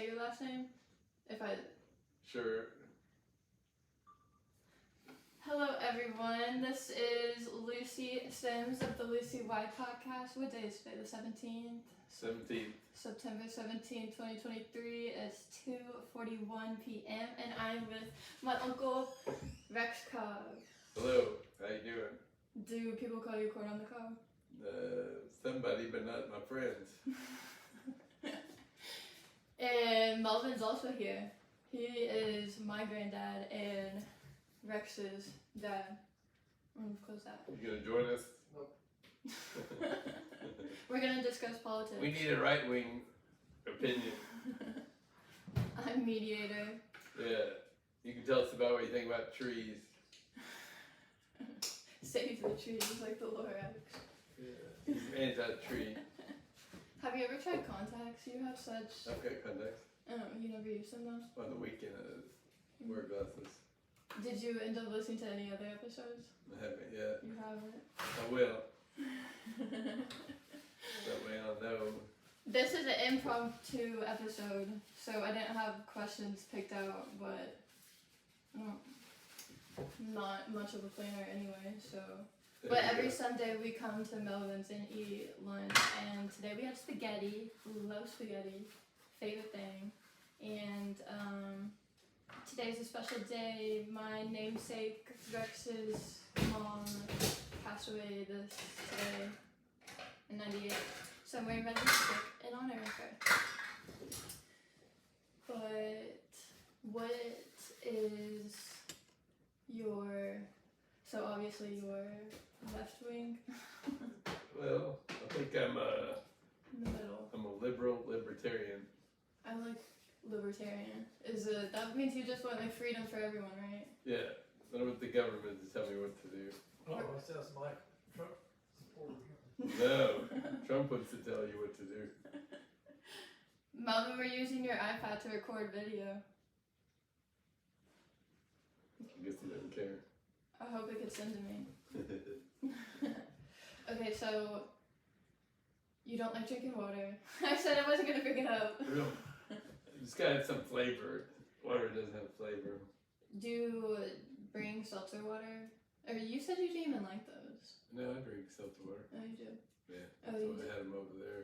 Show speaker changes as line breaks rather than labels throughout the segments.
your last name?
Sure.
Hello everyone, this is Lucy Sims of the Lucy Y podcast. What day is today? The 17th?
17th.
September 17th, 2023. It's 2:41 p.m. and I'm with my uncle, Rex Cobb.
Hello, how you doing?
Do people call you Corn on the Cob?
Somebody, but not my friends.
And Melvin's also here. He is my granddad and Rex's dad. I'm gonna close that.
You gonna join us?
Nope.
We're gonna discuss politics.
We need a right-wing opinion.
I'm mediator.
Yeah. You can tell us about what you think about trees.
Save the trees like the Lorax.
Yeah. He's anti-tree.
Have you ever tried contacts? You have such...
I've got contacts.
Oh, you never used them though?
On the weekend, I wear glasses.
Did you end up listening to any other episodes?
I haven't yet.
You haven't?
I will. That way I'll know.
This is an impromptu episode, so I didn't have questions picked out, but not much of a planner anyway, so. But every Sunday we come to Melvin's and eat lunch, and today we had spaghetti. Love spaghetti, favorite thing. And today's a special day. My namesake Rex's mom passed away today in '98, so I'm wearing red lipstick in honor of her. But what is so obviously you're left wing?
Well, I think I'm
In the middle.
a liberal libertarian.
I like libertarian. That means you just want like freedom for everyone, right?
Yeah. I don't want the government to tell me what to do.
Oh, that sounds like Trump supporter.
No. Trump wants to tell you what to do.
Melvin, we're using your iPad to record video.
I guess he doesn't care.
I hope it gets sent to me. Okay, so you don't like drinking water. I said I wasn't gonna bring it up.
Real. It's gotta have some flavor. Water doesn't have flavor.
Do you bring seltzer water? Or you said you didn't even like those.
No, I drink seltzer water.
Oh, you do?
Yeah.
Oh,
That's
you
why
do?
I had them over there.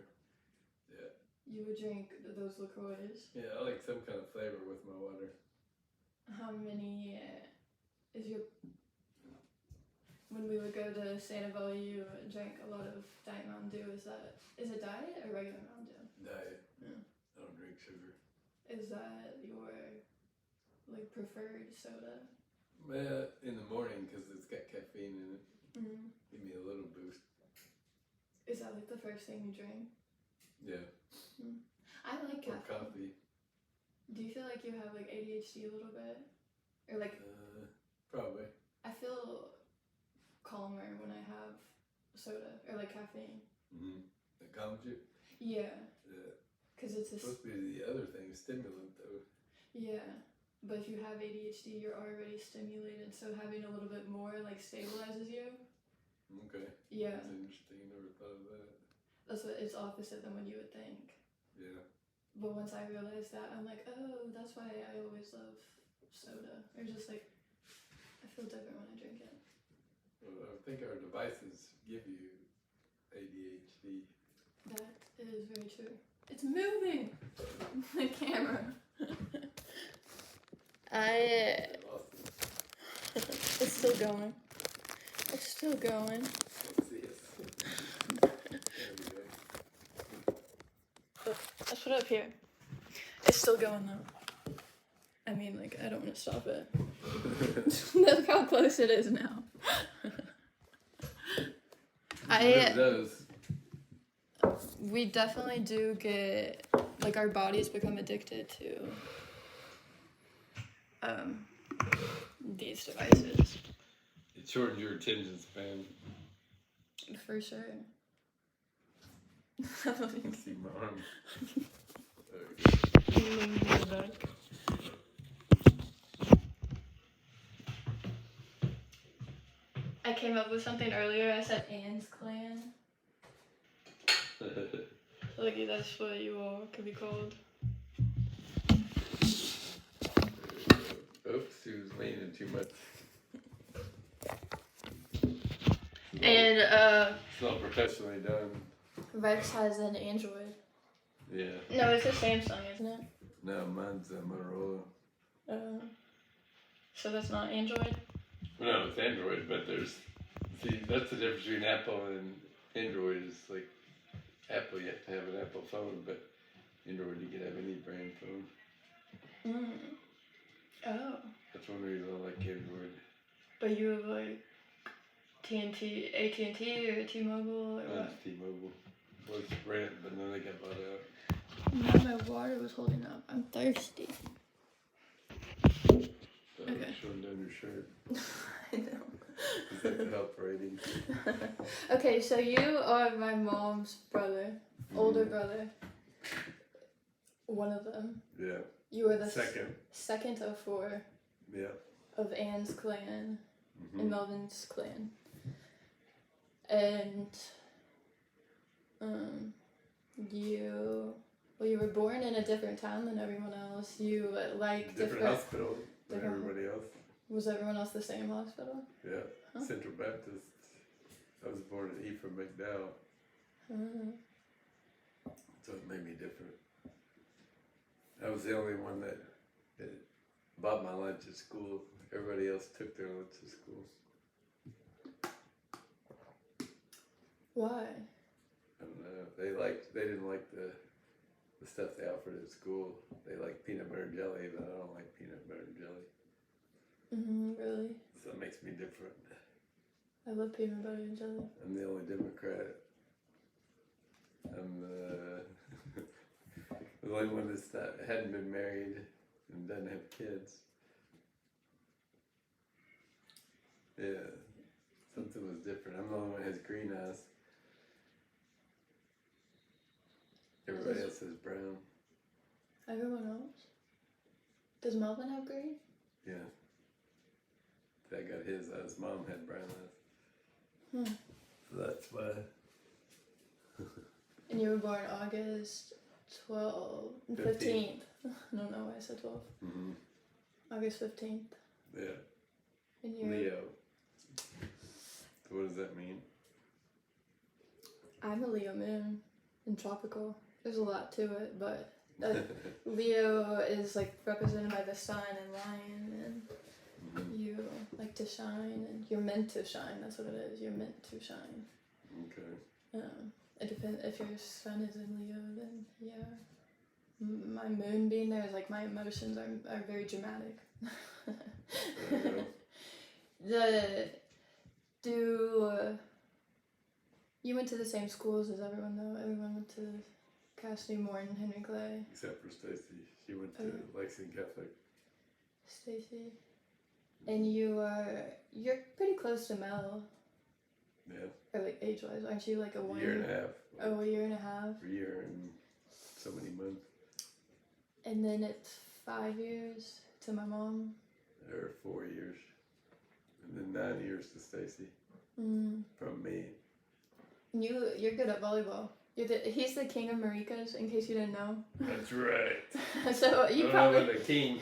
Yeah.
You would drink those LaCroix.
Yeah, I like some kind of flavor with my water.
How many is your... When we would go to Sanibel, you drank a lot of Diet Mountain Dew. Is it diet or regular Mountain Dew?
Diet.
Yeah.
I don't drink sugar.
Is that your like preferred soda?
Well, in the morning because it's got caffeine in it.
Mm-hmm.
Give me a little boost.
Is that like the first thing you drink?
Yeah.
I like
Or
caffeine.
coffee.
Do you feel like you have like ADHD a little bit? Or like,
Probably.
I feel calmer when I have soda or like caffeine.
Mm-hmm. That calms you?
Yeah.
Yeah.
Because it's
It's supposed to be the other thing, stimulant though.
yeah. But if you have ADHD, you're already stimulated, so having a little bit more like stabilizes you.
Okay.
Yeah.
That's interesting. Never thought of that.
That's what it's opposite than what you would think.
Yeah.
But once I realized that, I'm like, oh, that's why I always love soda. Or just like, I feel different when I drink it.
Well, I think our devices give you ADHD.
That is very true. It's moving! The camera.
I lost it.
It's still going. It's still going.
Let's see it. There we go.
Let's put it up here. It's still going though. I mean, like, I don't want to stop it. Look how close it is now. We definitely do get, like, our bodies become addicted to these devices.
It shortens your attention span.
For sure.
You can see my arm. There we go.
I came up with something earlier. I said Anne's Clan. Like, that's what you all could be called.
She was leaning too much.
And
It's not professionally done.
Rex has an Android.
Yeah.
No, it's a Samsung, isn't it?
No, mine's a Motorola.
So that's not Android?
No, it's Android, but see, that's the difference between Apple and Android is like, Apple, you have to have an Apple phone, but Android, you can have any brand phone.
Oh.
That's one reason I like Android.
But you have like AT&T or T-Mobile or what?
Mine's T-Mobile. Was Sprint, but then they got bought out.
Now my water was holding up. I'm thirsty.
Okay. Showing down your shirt.
I know.
Is that the help rating?
Okay, so you are my mom's brother, older brother. One of them.
Yeah.
You were the
second
of 4.
Yeah.
Of Anne's clan and Melvin's clan. And you were born in a different town than everyone else. You like
different hospital than everybody else.
Was everyone else the same hospital?
Yeah. Huh? Central Baptist. I was born in Ephraim McDowell. So it made me different. I was the only one that bought my lunch at school. Everybody else took their lunch to school.
Why?
I don't know. They didn't like the stuff they offered at school. They like peanut butter and jelly, but I don't like peanut butter and jelly.
Really?
So it makes me different.
I love peanut butter and jelly.
I'm the only Democrat. I'm the only one that hadn't been married and doesn't have kids. Yeah, something was different. I'm the only one that has green eyes. Everybody else has brown.
Everyone else? Does Melvin have green?
Yeah. Dad got his eyes. Mom had brown eyes. So that's why.
And you were born August 15th. I don't know why I said 12. August 15th.
Yeah.
And you're
Leo. So what does that mean?
I'm a Leo moon in tropical. There's a lot to it, but Leo is like represented by the sun and lion, and you like to shine, and you're meant to shine. That's what it is. You're meant to shine.
Okay.
It depends. If your sun is in Leo, then yeah. My moon being there is like my emotions are very dramatic. You went to the same schools as everyone though. Everyone went to Cassidy Moore and Henry Clay.
Except for Stacy. She went to Lexington Catholic.
Stacy. And you're pretty close to Mel.
Yeah.
Or like age-wise, aren't you like a
year and a half.
Oh, a year and a half.
A year and so many months.
And then it's 5 years to my mom.
Or 4 years. And then 9 years to Stacy. From me.
You're good at volleyball. He's the king of marrikas, in case you didn't know.
That's right.
So you probably.
I'm the king.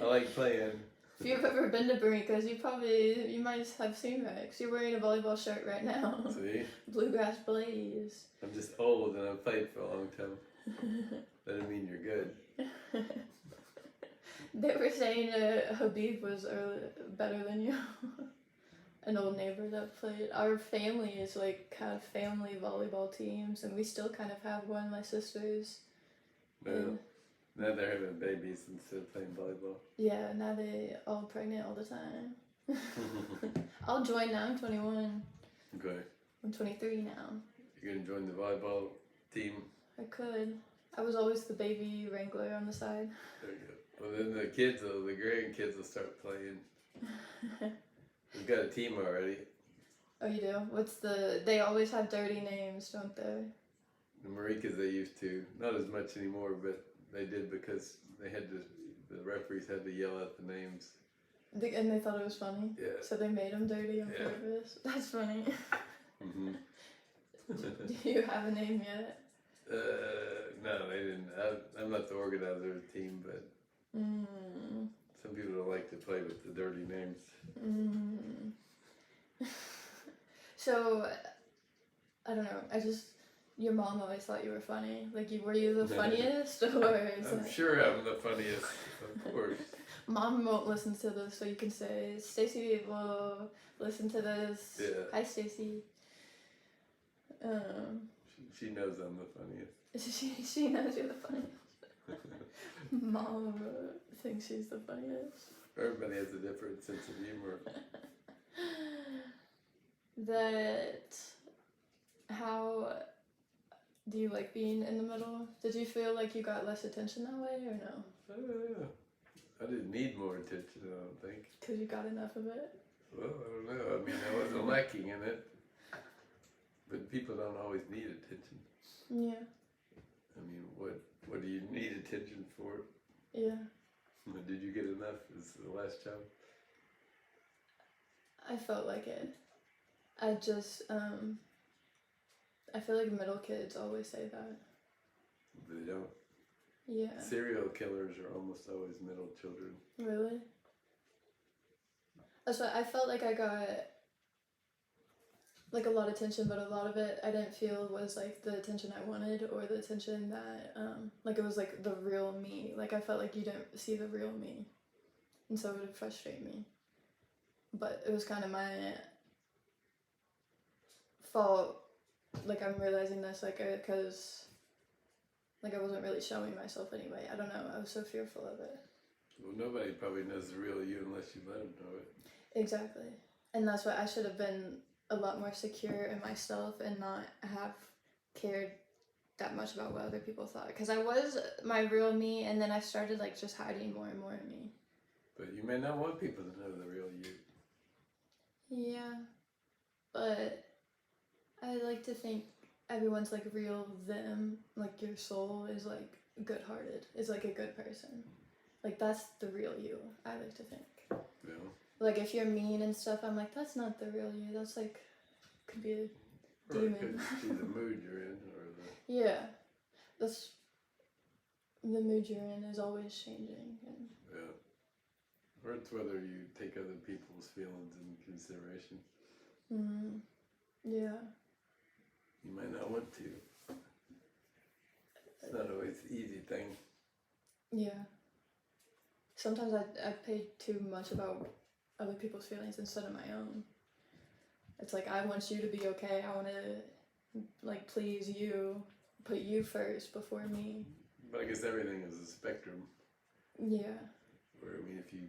I like playing.
If you've ever been to Marikas, you might have seen Rex. You're wearing a volleyball shirt right now.
See?
Bluegrass Blaze.
I'm just old and I've played for a long time. That doesn't mean you're good.
They were saying Habib was better than you. An old neighbor that played. Our family is like kind of family volleyball teams, and we still kind of have one. My sisters.
No. Now they're having babies instead of playing volleyball.
Yeah, now they all pregnant all the time. I'll join now. I'm 21.
Okay.
I'm 23 now.
You're gonna join the volleyball team?
I could. I was always the baby wrangler on the side.
There you go. Well, then the grandkids will start playing. We've got a team already.
Oh, you do? They always have dirty names, don't they?
The marrikas they used to. Not as much anymore, but they did because they had the referees had to yell out the names.
And they thought it was funny?
Yeah.
So they made them dirty on purpose? That's funny. Do you have a name yet?
No, they didn't. I'm not the organizer of the team, but Some people don't like to play with the dirty names.
So, I don't know. Your mom always thought you were funny. Like, were you the funniest, or is
I'm
it...
sure I'm the funniest, of course.
Mom won't listen to this, so you can say, Stacy will listen to this.
Yeah.
Hi, Stacy.
She knows I'm the funniest.
She knows you're the funniest. Mom thinks she's the funniest.
Everybody has a different sense of humor.
How do you like being in the middle? Did you feel like you got less attention that way, or no?
I didn't need more attention, I don't think.
Because you got enough of it?
Well, I don't know. I mean, I wasn't lacking in it. But people don't always need attention.
Yeah.
I mean, what do you need attention for?
Yeah.
Did you get enough as the last job?
I felt like it. I feel like middle kids always say that.
They don't.
Yeah.
Serial killers are almost always middle children.
Really? That's why I felt like I got like a lot of attention, but a lot of it I didn't feel was like the attention I wanted, or the attention that like it was like the real me. Like I felt like you didn't see the real me, and so it would frustrate me. But it was kind of my fault. Like I'm realizing this, like because like I wasn't really showing myself anyway. I don't know. I was so fearful of it.
Well, nobody probably knows the real you unless you let them know it.
Exactly, and that's why I should have been a lot more secure in myself and not have cared that much about what other people thought. Because I was my real me, and then I started like just hiding more and more of me.
But you may not want people to know the real you.
Yeah, but I like to think everyone's like real them. Like your soul is like good-hearted, is like a good person. Like that's the real you, I like to think.
Yeah.
Like if you're mean and stuff, I'm like, that's not the real you. That's like, could be a demon.
Or it could be the mood you're in, or the...
Yeah, that's the mood you're in is always changing. And
Yeah. Or it's whether you take other people's feelings into consideration.
Yeah.
You might not want to. It's not always the easy thing.
Yeah. Sometimes I pay too much about other people's feelings instead of my own. It's like I want you to be okay. I want to like please you, put you first before me.
But I guess everything is a spectrum.
Yeah.
Where, I mean, if you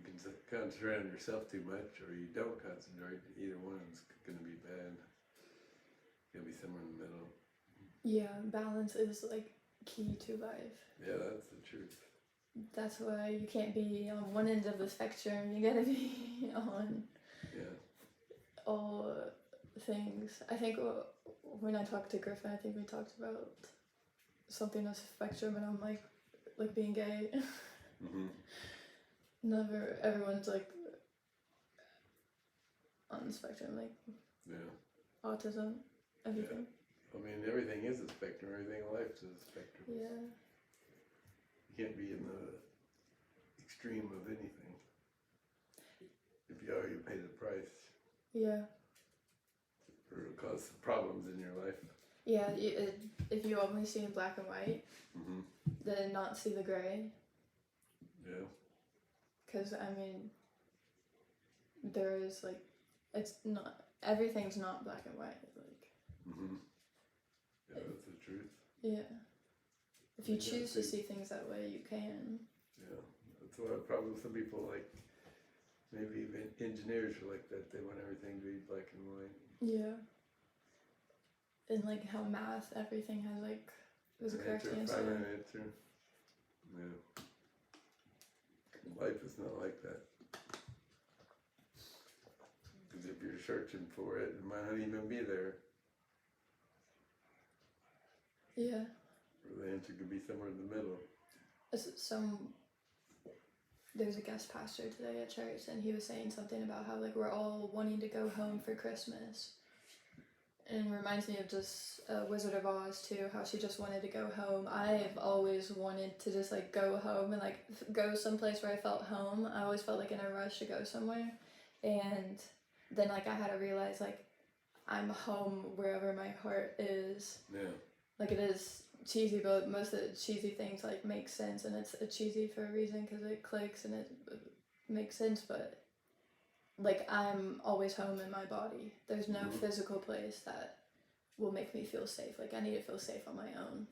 concentrate on yourself too much, or you don't concentrate, either one's going to be bad. You'll be somewhere in the middle.
Yeah, balance is like key to life.
Yeah, that's the truth.
That's why you can't be on one end of the spectrum. You gotta be on all things. I think when I talked to Griffin, I think we talked about something as spectrum, and I'm like being gay.
Mm-hmm.
Never, everyone's like on the spectrum, like autism, everything.
Yeah. I mean, everything is a spectrum. Everything in life is a spectrum.
Yeah.
You can't be in the extreme of anything. If you are, you pay the price.
Yeah.
Or it'll cause problems in your life.
Yeah, if you only see in black and white, then not see the gray.
Yeah.
Because, I mean, there is, like, it's not, everything's not black and white, like.
Yeah, that's the truth.
Yeah. If you choose to see things that way, you can.
Yeah, that's why probably some people like, maybe even engineers are like that. They want everything to be black and white.
Yeah. And like how math, everything has like, there's a correct answer.
Final answer. Yeah. Life is not like that. Because if you're searching for it, it might not even be there.
Yeah.
Or the answer could be somewhere in the middle.
There's a guest pastor today at church, and he was saying something about how like we're all wanting to go home for Christmas, And reminds me of just Wizard of Oz too, how she just wanted to go home. I've always wanted to just like go home and like go someplace where I felt home. I always felt like in a rush to go somewhere, and then like I had to realize like I'm home wherever my heart is.
Yeah.
Like it is cheesy, but most of the cheesy things like make sense, and it's cheesy for a reason because it clicks and it makes sense. But like I'm always home in my body. There's no physical place that will make me feel safe. Like I need to feel safe on my own.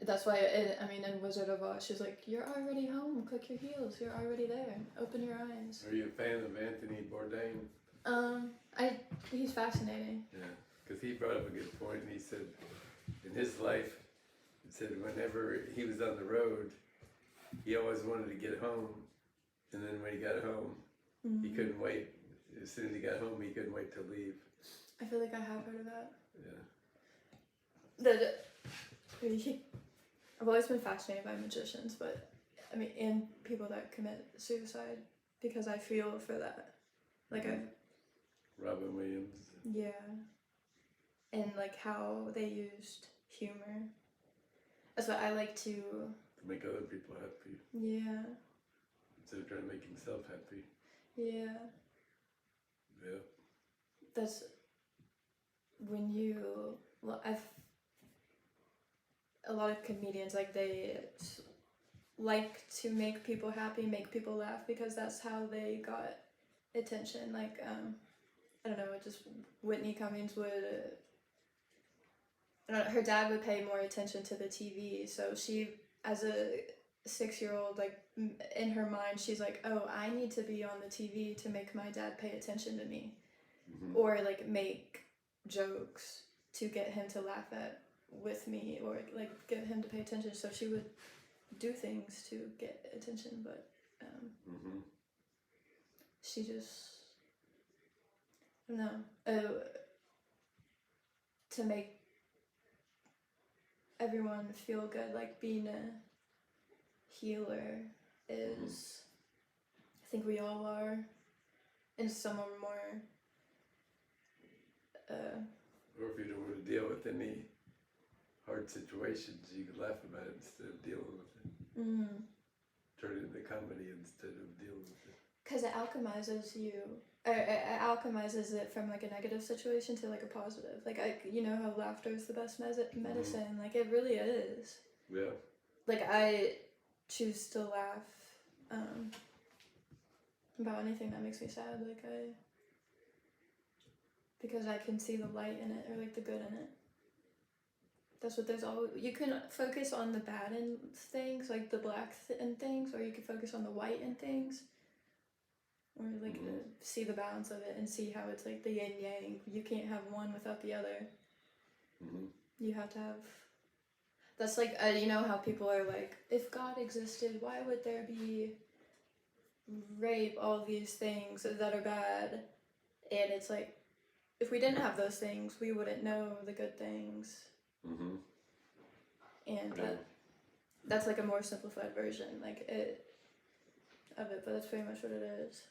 That's why in Wizard of Oz, she's like, "You're already home. Click your heels. You're already there. Open your eyes."
Are you a fan of Anthony Bourdain?
He's fascinating.
Yeah, because he brought up a good point, and he said in his life, he said whenever he was on the road, he always wanted to get home, and then when he got home, he couldn't wait. As soon as he got home, he couldn't wait to leave.
I feel like I have heard of that.
Yeah.
I've always been fascinated by magicians, but I mean, and people that commit suicide because I feel for that. Like
Robin Williams.
Yeah. And like how they used humor. That's what I like to
make other people happy.
Yeah.
Instead of trying to make himself happy.
Yeah.
Yeah.
That's when you a lot of comedians like they like to make people happy, make people laugh because that's how they got attention. Like I don't know, just Whitney Cummings would her dad would pay more attention to the TV, so she as a 6-year-old, like in her mind she's like, oh, I need to be on the TV to make my dad pay attention to me. Or like make jokes to get him to laugh at with me, or like get him to pay attention. So she would do things to get attention, but she just, I don't know, to make everyone feel good, like being a healer is, I think we all are, and some are more
or if you don't want to deal with any hard situations, you can laugh about it instead of dealing with it. Turn it into comedy instead of dealing with it.
Because it alchemizes you. It alchemizes it from like a negative situation to like a positive. Like you know how laughter is the best medicine. Like it really is.
Yeah.
Like I choose to laugh about anything that makes me sad. Like because I can see the light in it, or like the good in it. That's what there's always. You can focus on the bad in things, like the black in things, or you can focus on the white in things, or like see the balance of it and see how it's like the yin yang. You can't have one without the other. You have to have. That's like you know how people are like, if God existed, why would there be rape? All these things that are bad, and it's like, if we didn't have those things, we wouldn't know the good things. And that's like a more simplified version, like of it, but that's pretty much what it is.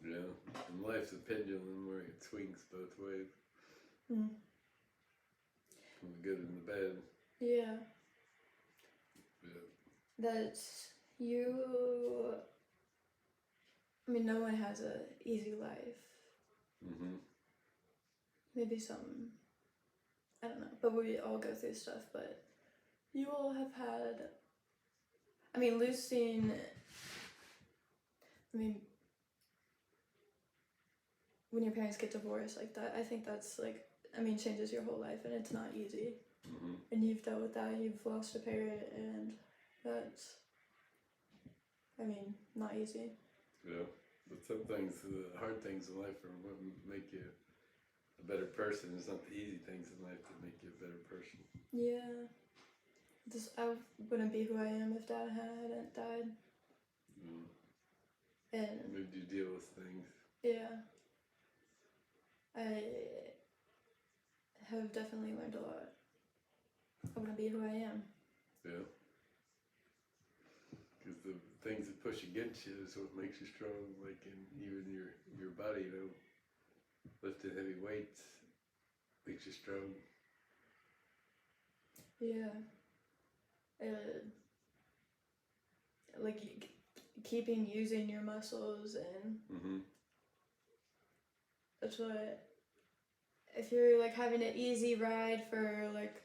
Yeah, and life's a pendulum where it swings both ways. From the good and the bad.
Yeah.
Yeah.
That's you. I mean, no one has a easy life. Maybe some, I don't know, but we all go through stuff, but you all have had, I mean, losing, I mean, when your parents get divorced like that, I think that's like, I mean, changes your whole life, and it's not easy. And you've dealt with that, you've lost a parent, and that's, I mean, not easy.
Yeah, but some things, the hard things in life are what make you a better person. It's not the easy things in life that make you a better person.
Yeah. I wouldn't be who I am if Dad hadn't died. And
made you deal with things.
Yeah. I have definitely learned a lot. I want to be who I am.
Yeah. Because the things that push against you is what makes you strong, like in even your body, you know, lifting heavy weights. makes you strong.
Yeah. Like keeping using your muscles, and that's what, if you're like having an easy ride for like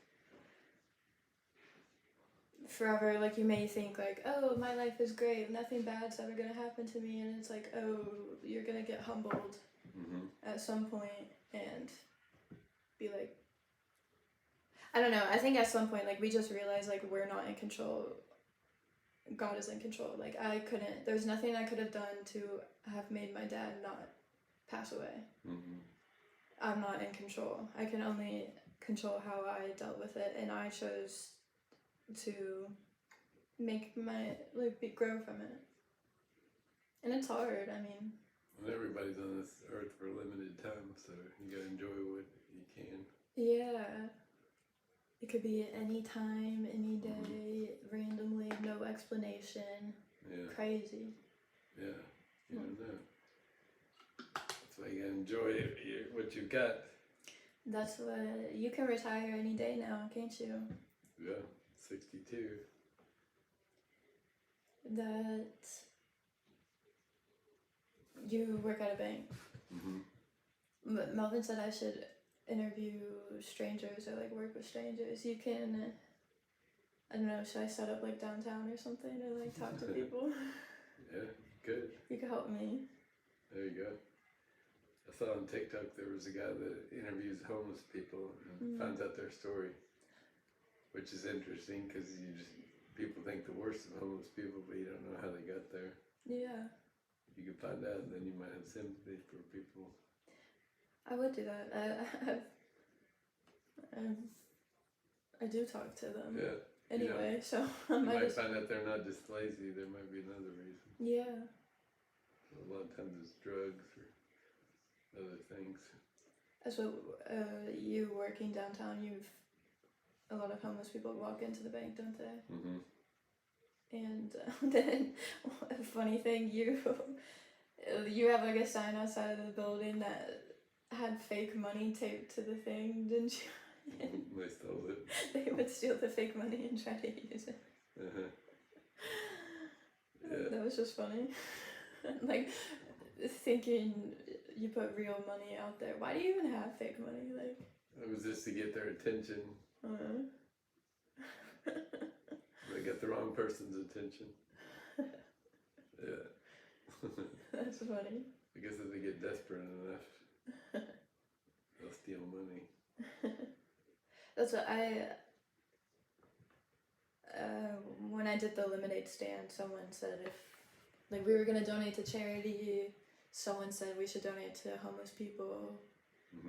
forever, like you may think like, oh, my life is great, nothing bad's ever gonna happen to me, and it's like, oh, you're gonna get humbled at some point and be like, I don't know, I think at some point like we just realize like we're not in control, God is in control. Like there's nothing I could have done to have made my dad not pass away. I'm not in control. I can only control how I dealt with it, and I chose to make my grow from it. And it's hard. I mean,
and everybody's on this earth for a limited time, so you gotta enjoy what you can.
Yeah. It could be at any time, any day, randomly, no explanation.
Yeah.
Crazy.
Yeah. You don't know. That's why you gotta enjoy what you got.
That's what, you can retire any day now, can't you?
Yeah. 62.
That you work at a bank. But Melvin said I should interview strangers or like work with strangers. You can, I don't know, should I set up like downtown or something to like talk to people?
Yeah, good.
You could help me.
There you go. I saw on TikTok there was a guy that interviews homeless people and finds out their story, which is interesting because people think the worst of homeless people, but you don't know how they got there. Yeah. You can find out, and then you might have sympathy for people. I would do that. I do talk to them. Yeah. Anyway, so I might find out they're not just lazy. There might be another reason. Yeah. A lot of times it's drugs or other things. So, you working downtown, a lot of homeless people walk into the bank, don't they? And then, a funny thing, you have like a sign outside of the building that had fake money taped to the thing, didn't you? They stole it. They would steal the fake money and try to use it. Yeah. That was just funny. Like, thinking you put real money out there. Why do you even have fake money? Like, it was just to get their attention. They got the wrong person's attention. Yeah. That's funny. I guess if they get desperate enough, they'll steal money. That's what when I did the lemonade stand, someone said if we were gonna donate to charity, someone said we should donate to homeless people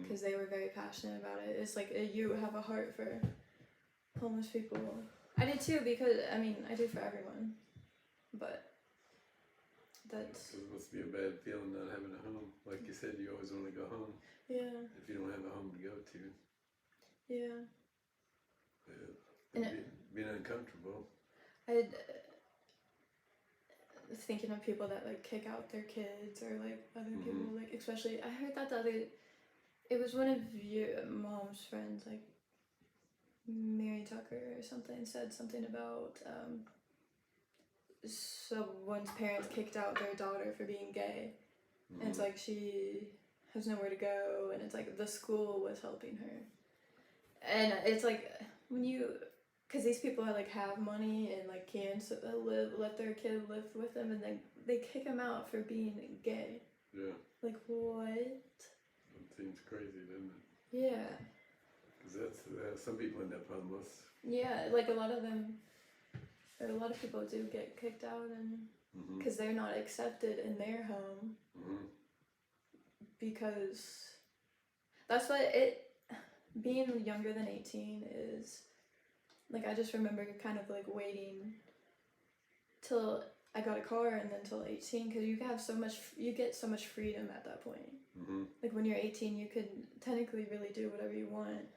because they were very passionate about it. It's like you have a heart for homeless people. I did too, because I mean I do for everyone, but that's. It must be a bad feeling not having a home. Like you said, you always want to go home. Yeah. If you don't have a home to go to. Yeah. And being uncomfortable. I was thinking of people that like kick out their kids or like other people, like especially I heard that it was one of your mom's friends, like Mary Tucker or something, said something about someone's parents kicked out their daughter for being gay, and it's like she has nowhere to go, and it's like the school was helping her, and it's like when you, because these people are like have money and like can let their kid live with them, and then they kick them out for being gay. Yeah. Like what? That seems crazy, doesn't it? Yeah. Because that's some people end up homeless. Yeah, like a lot of people do get kicked out, and because they're not accepted in their home. Because that's what being younger than 18 is. Like I just remember kind of like waiting till I got a car and then till 18, because you get so much freedom at that point. Like when you're 18, you could technically really do whatever you want.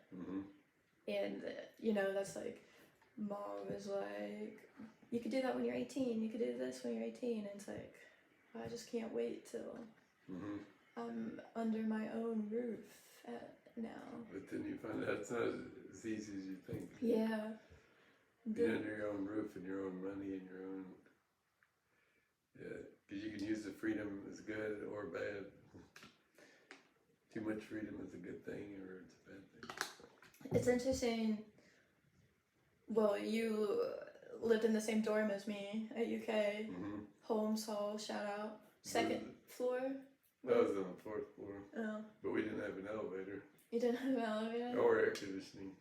And that's like, mom is like, you could do that when you're 18, you could do this when you're 18, and it's like, I just can't wait till I'm under my own roof now. But then And that's not as easy as you think.
Yeah.
Being under your own roof and your own money and your own, yeah, because you can use the freedom as good or bad. Too much freedom is a good thing or it's a bad thing.
It's interesting. Well, you lived in the same dorm as me at UK.
Mm-hmm.
Holmes Hall, shout out. Second floor?
I was on the 4th floor.
Oh.
But we didn't have an elevator.
You didn't have an elevator?
Or air conditioning.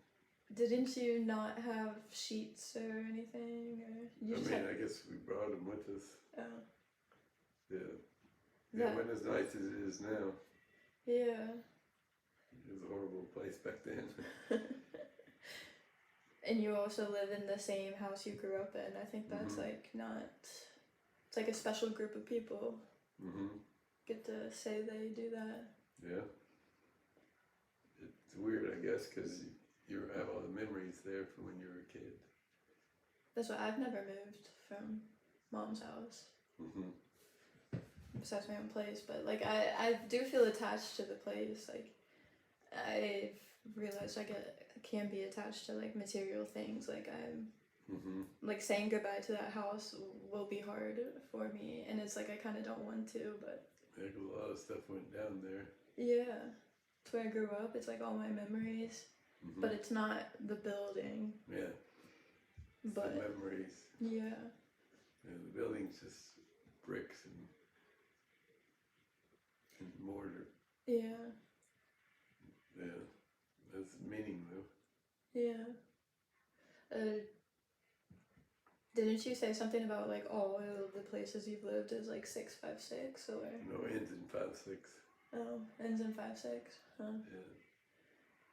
Didn't you not have sheets or anything? Or you just
I guess we brought them with us.
Oh.
Yeah. It wasn't as nice as it is now.
Yeah.
It was a horrible place back then.
And you also live in the same house you grew up in. I think that's like not... It's like a special group of people. Get to say they do that.
Yeah. It's weird, I guess, because you have all the memories there from when you were a kid.
That's why I've never moved from Mom's house. Besides my own place. But like I do feel attached to the place. Like I've realized I can be attached to like material things. Like I'm like saying goodbye to that house will be hard for me, and it's like I kind of don't want to, but
like a lot of stuff went down there.
Yeah, it's where I grew up. It's like all my memories, but it's not the building.
Yeah, it's
but
the memories.
Yeah.
Yeah, the building's just bricks and mortar.
Yeah.
Yeah, that's meaning though.
Yeah. Didn't you say something about like all of the places you've lived is like 656 or?
No, ends in 5-6.
Oh, ends in 5-6. Huh.
Yeah.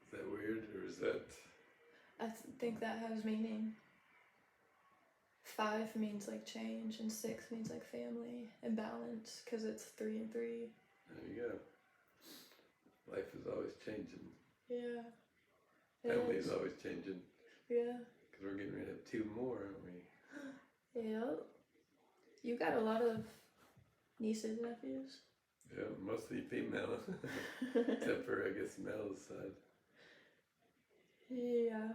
Is that weird or is that?
I think that has meaning. 5 means like change and 6 means like family and balance because it's 3 and 3.
There you go. Life is always changing.
Yeah.
Family is always changing.
Yeah.
Because we're getting ready to have 2 more, aren't we?
Yep. You got a lot of nieces and nephews.
Yeah, mostly female. Except for, I guess, Mel's side.
Yeah.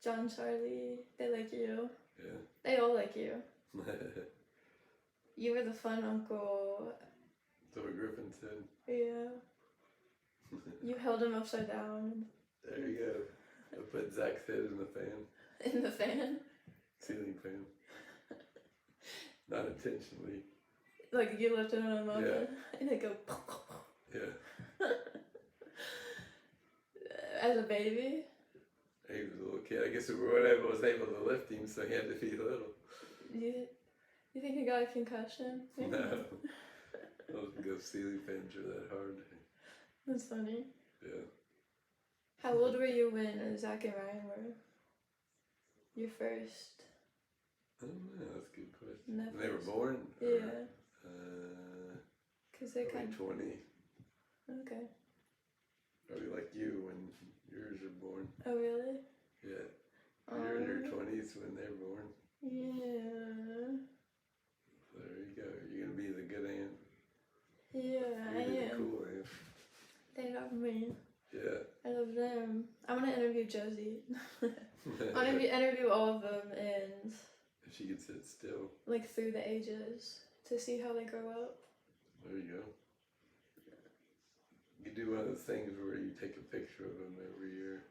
John, Charlie, they like you.
Yeah.
They all like you. You were the fun uncle.
That's what Griffin said.
Yeah. You held him upside down.
There you go. I put Zach's head in the fan.
In the fan?
Ceiling fan. Not intentionally.
Like you lifted him up and it go.
Yeah.
As a baby?
He was a little kid. I guess whatever was able to lift him, so he had to be little.
You think he got a concussion?
No. Those ceiling fans are that hard.
That's funny.
Yeah.
How old were you when Zach and Ryan were? Your first?
I don't know, that's a good question.
Nephews.
When they were born?
Yeah. Because they
probably
kind of...
20.
Okay.
Probably like you when yours are born.
Oh, really?
Yeah. You're in your 20s when they're born.
Yeah.
So there you go. You're going to be the good aunt.
Yeah,
You're
I
the
am.
cool aunt.
They love me.
Yeah.
I love them. I want to interview Josie. I want to interview all of them and...
If she could sit still.
Like through the ages to see how they grow up.
There you go. You could do one of those things where you take a picture of them every year.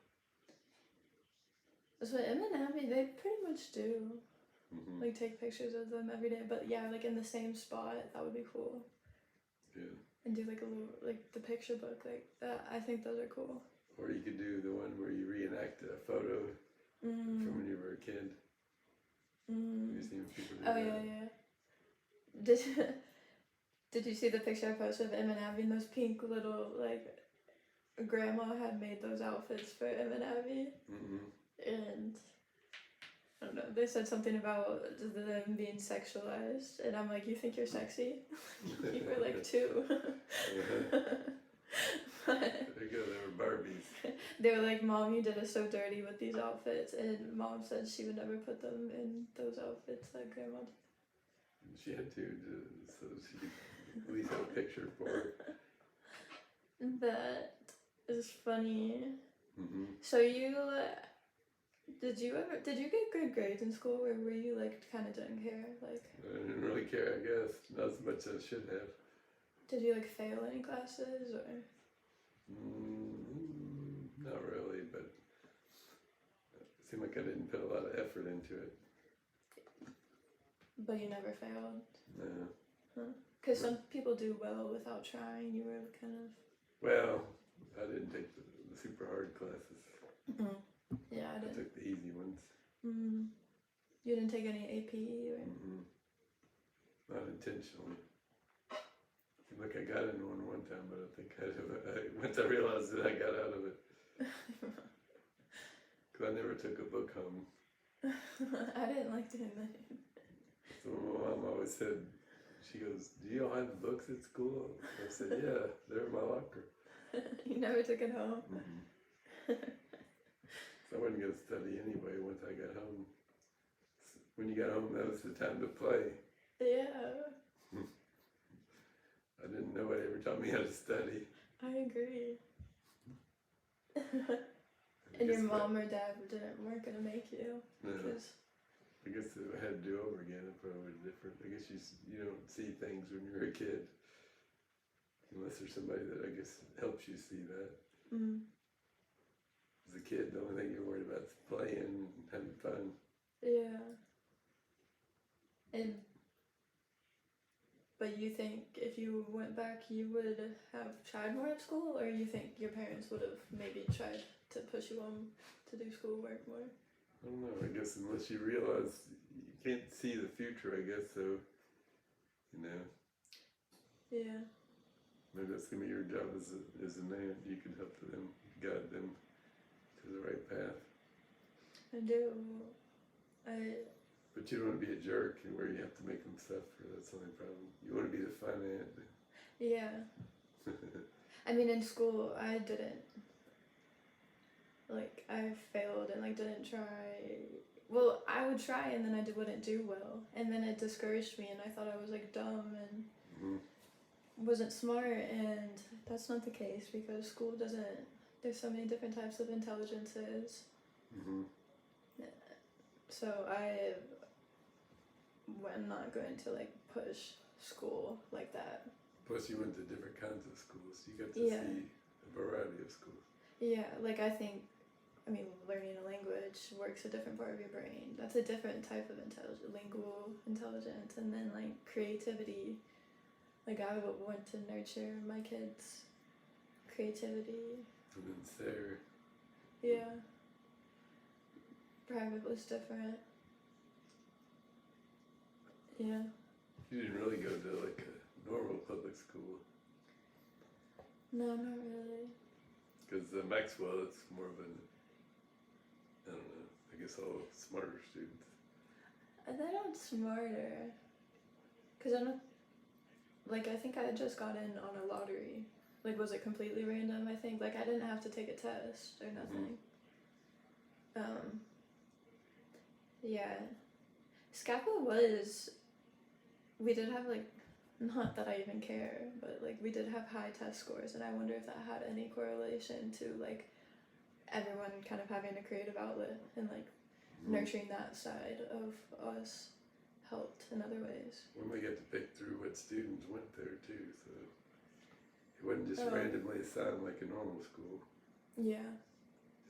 That's what Em and Abby, they pretty much do. Like take pictures of them every day. But yeah, like in the same spot, that would be cool.
Yeah.
And do like a little, like the picture book, like that. I think those are cool.
Or you could do the one where you reenact a photo from when you were a kid. Have you seen people do
Oh
that?
yeah. Did you see the picture I posted of Em and Abby and those pink little, like, grandma had made those outfits for Em and Abby? And I don't know, they said something about them being sexualized, and I'm like, you think you're sexy? You were like 2.
There you go, they were Barbies.
They were like, Mom, you did us so dirty with these outfits, and Mom said she would never put them in those outfits that Grandma did.
She had to, so she could at least have a picture for her.
That is funny. So did you get good grades in school, or were you like kind of didn't care? Like,
I didn't really care, I guess. Not as much as I should have.
did you like fail any classes, or?
Not really, but it seemed like I didn't put a lot of effort into it.
But you never failed?
No.
Huh? Because some people do well without trying. You were kind of...
Well, I didn't take the super hard classes.
Yeah, I
I
didn't.
took the easy ones.
You didn't take any AP, or?
Not intentionally. Seemed like I got into one time, but I think once I realized that I got out of it. Because I never took a book home.
I didn't like doing that.
So my mom always said, she goes, "Do you all have books at school?" I said, "Yeah, they're in my locker."
You never took it home?
So I wasn't going to study anyway once I got home. When you got home, that was the time to play.
Yeah.
I didn't know it ever taught me how to study.
I agree. And your mom or dad weren't going to make you?
No.
Because...
I guess if I had to do over again, it probably would be different. I guess you don't see things when you're a kid. Unless there's somebody that I guess helps you see that. As a kid, the only thing you're worried about is playing and having fun.
Yeah. But you think if you went back, you would have tried more at school, or you think your parents would have maybe tried to push you on to do schoolwork more?
I don't know, I guess unless you realize you can't see the future, I guess, so,
Yeah.
Maybe that's going to be your job as an aunt. You can help them, guide them to the right path.
I do.
But you don't want to be a jerk where you have to make them suffer. That's the only problem. You want to be the fun aunt.
Yeah. I mean, in school, I didn't. Like, I failed and, like, didn't try. Well, I would try and then I wouldn't do well. And then it discouraged me and I thought I was, like, dumb and wasn't smart. And that's not the case because school doesn't... There's so many different types of intelligences. So I'm not going to, like, push school like that.
Plus you went to different kinds of schools. You got to see a variety of schools.
Yeah, like learning a language works a different part of your brain. That's a different type of lingual intelligence. And then, like, creativity. Like, I would want to nurture my kids' creativity.
And then Sarah.
Yeah. Private was different. Yeah.
You didn't really go to, like, a normal public school.
No, not really.
Because Maxwell, it's more of an, I don't know, I guess all smarter students.
They're not smarter. Because I think I just got in on a lottery. Like, was it completely random, I think? Like, I didn't have to take a test or nothing. Yeah. SCAPA we did have, like, not that I even care, but, like, we did have high test scores, and I wonder if that had any correlation to, like, everyone kind of having a creative outlet and, like, nurturing that side of us helped in other ways.
When we got to pick through what students went there, too, so it wasn't just randomly assigned like a normal school.
Yeah.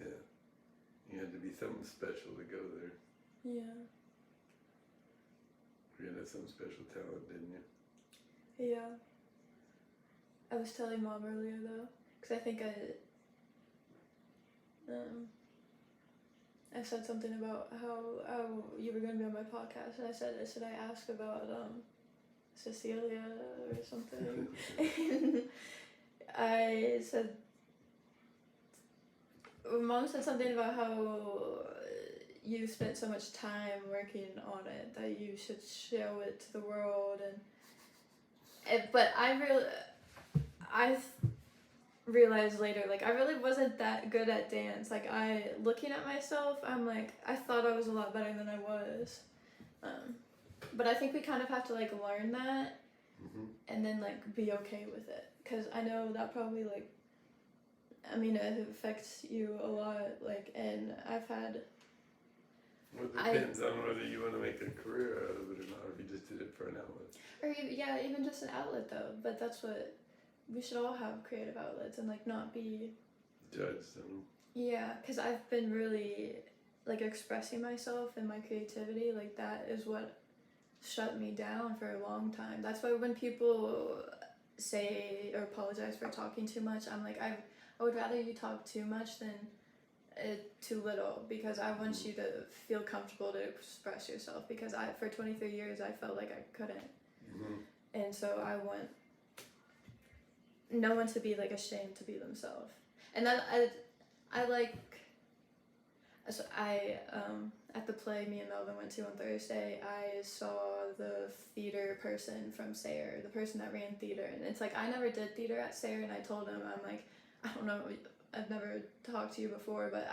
Yeah. You had to be something special to go there.
Yeah.
You had some special talent, didn't you?
Yeah. I was telling Mom earlier, though, because I think I said something about how you were going to be on my podcast, and I said, should I ask about Cecelia or something? And I said, Mom said something about how you spent so much time working on it that you should show it to the world, but I realized later, like, I really wasn't that good at dance. Like, looking at myself, I'm like, I thought I was a lot better than I was. But I think we kind of have to, like, learn that and then, like, be okay with it. Because I know that probably, like, I mean, it affects you a lot, like, and I've had,
Well, it depends on whether you want to make a career out of it or not, or if you just did it for an outlet.
or even just an outlet though, but that's what, we should all have creative outlets and like not be,
Judged them.
yeah, because I've been really, like, expressing myself and my creativity, like, that is what shut me down for a long time. That's why when people say or apologize for talking too much, I'm like, I would rather you talk too much than too little, because I want you to feel comfortable to express yourself, because for 23 years I felt like I couldn't. And so I want no one to be like ashamed to be themselves. And that I like, so I at the play me and Melvin went to on Thursday, I saw the theater person from Sayre, the person that ran theater, and it's like, I never did theater at Sayre, and I told him, I'm like, I don't know, I've never talked to you before, but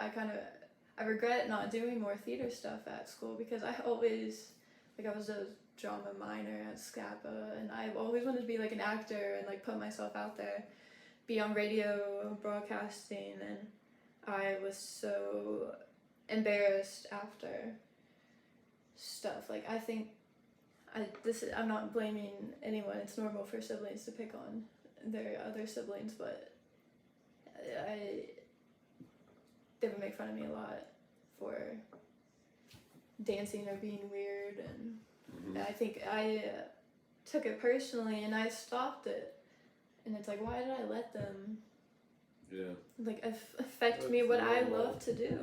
I regret not doing more theater stuff at school, because I always, like, I was a drama minor at Scapa, and I always wanted to be like an actor and like put myself out there, be on radio, broadcasting, and I was so embarrassed after stuff. Like, I think I'm not blaming anyone. It's normal for siblings to pick on their other siblings, but they would make fun of me a lot for dancing or being weird, and I think I took it personally and I stopped it, and it's like, why did I let them like affect me what I love to do?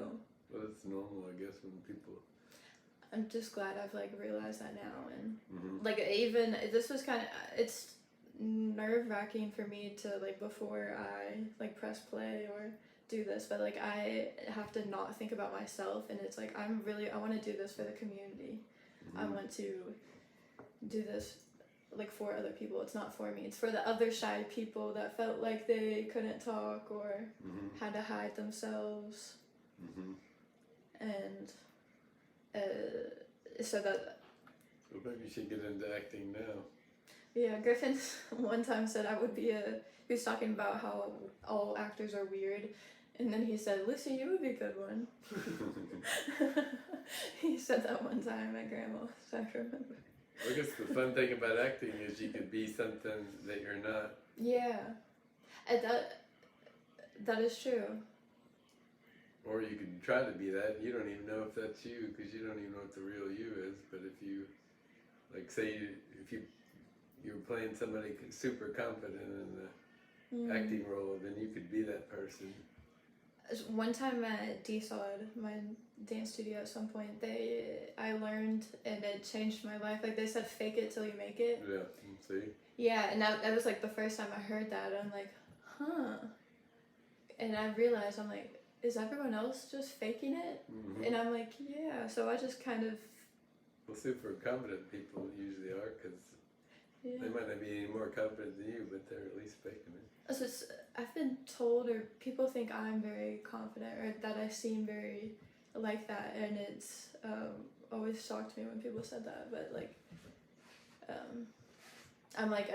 Well, it's normal, I guess, when people.
I'm just glad I've like realized that now, and like, even this was kind of, it's nerve-wracking for me to like, before I like press play or do this, but like, I have to not think about myself, and it's like, I want to do this for the community. I want to do this like for other people. It's not for me, it's for the other shy people that felt like they couldn't talk or had to hide themselves. And so that,
Well, maybe you should get into acting now.
yeah, Griffin one time said I would be he was talking about how all actors are weird, and then he said, Lucy, you would be a good one. He said that one time at Grandma's, I remember.
I guess the fun thing about acting is you could be something that you're not.
Yeah, and that is true.
Or you could try to be that, and you don't even know if that's you, because you don't even know what the real you is. But if you, like, say if you were playing somebody super confident in the acting role, then you could be that person.
One time at DSOD, my dance studio, at some point, I learned, and it changed my life. Like, they said, fake it till you make it.
Yeah, see?
Yeah, and that was like the first time I heard that. I'm like, huh. And I realized, I'm like, is everyone else just faking it? And I'm like, yeah. So I just kind of.
Well, super confident people usually are, because they might not be any more confident than you, but they're at least faking it.
So I've been told, or people think I'm very confident, or that I seem very like that, and it's always shocked me when people said that. But like, I'm like,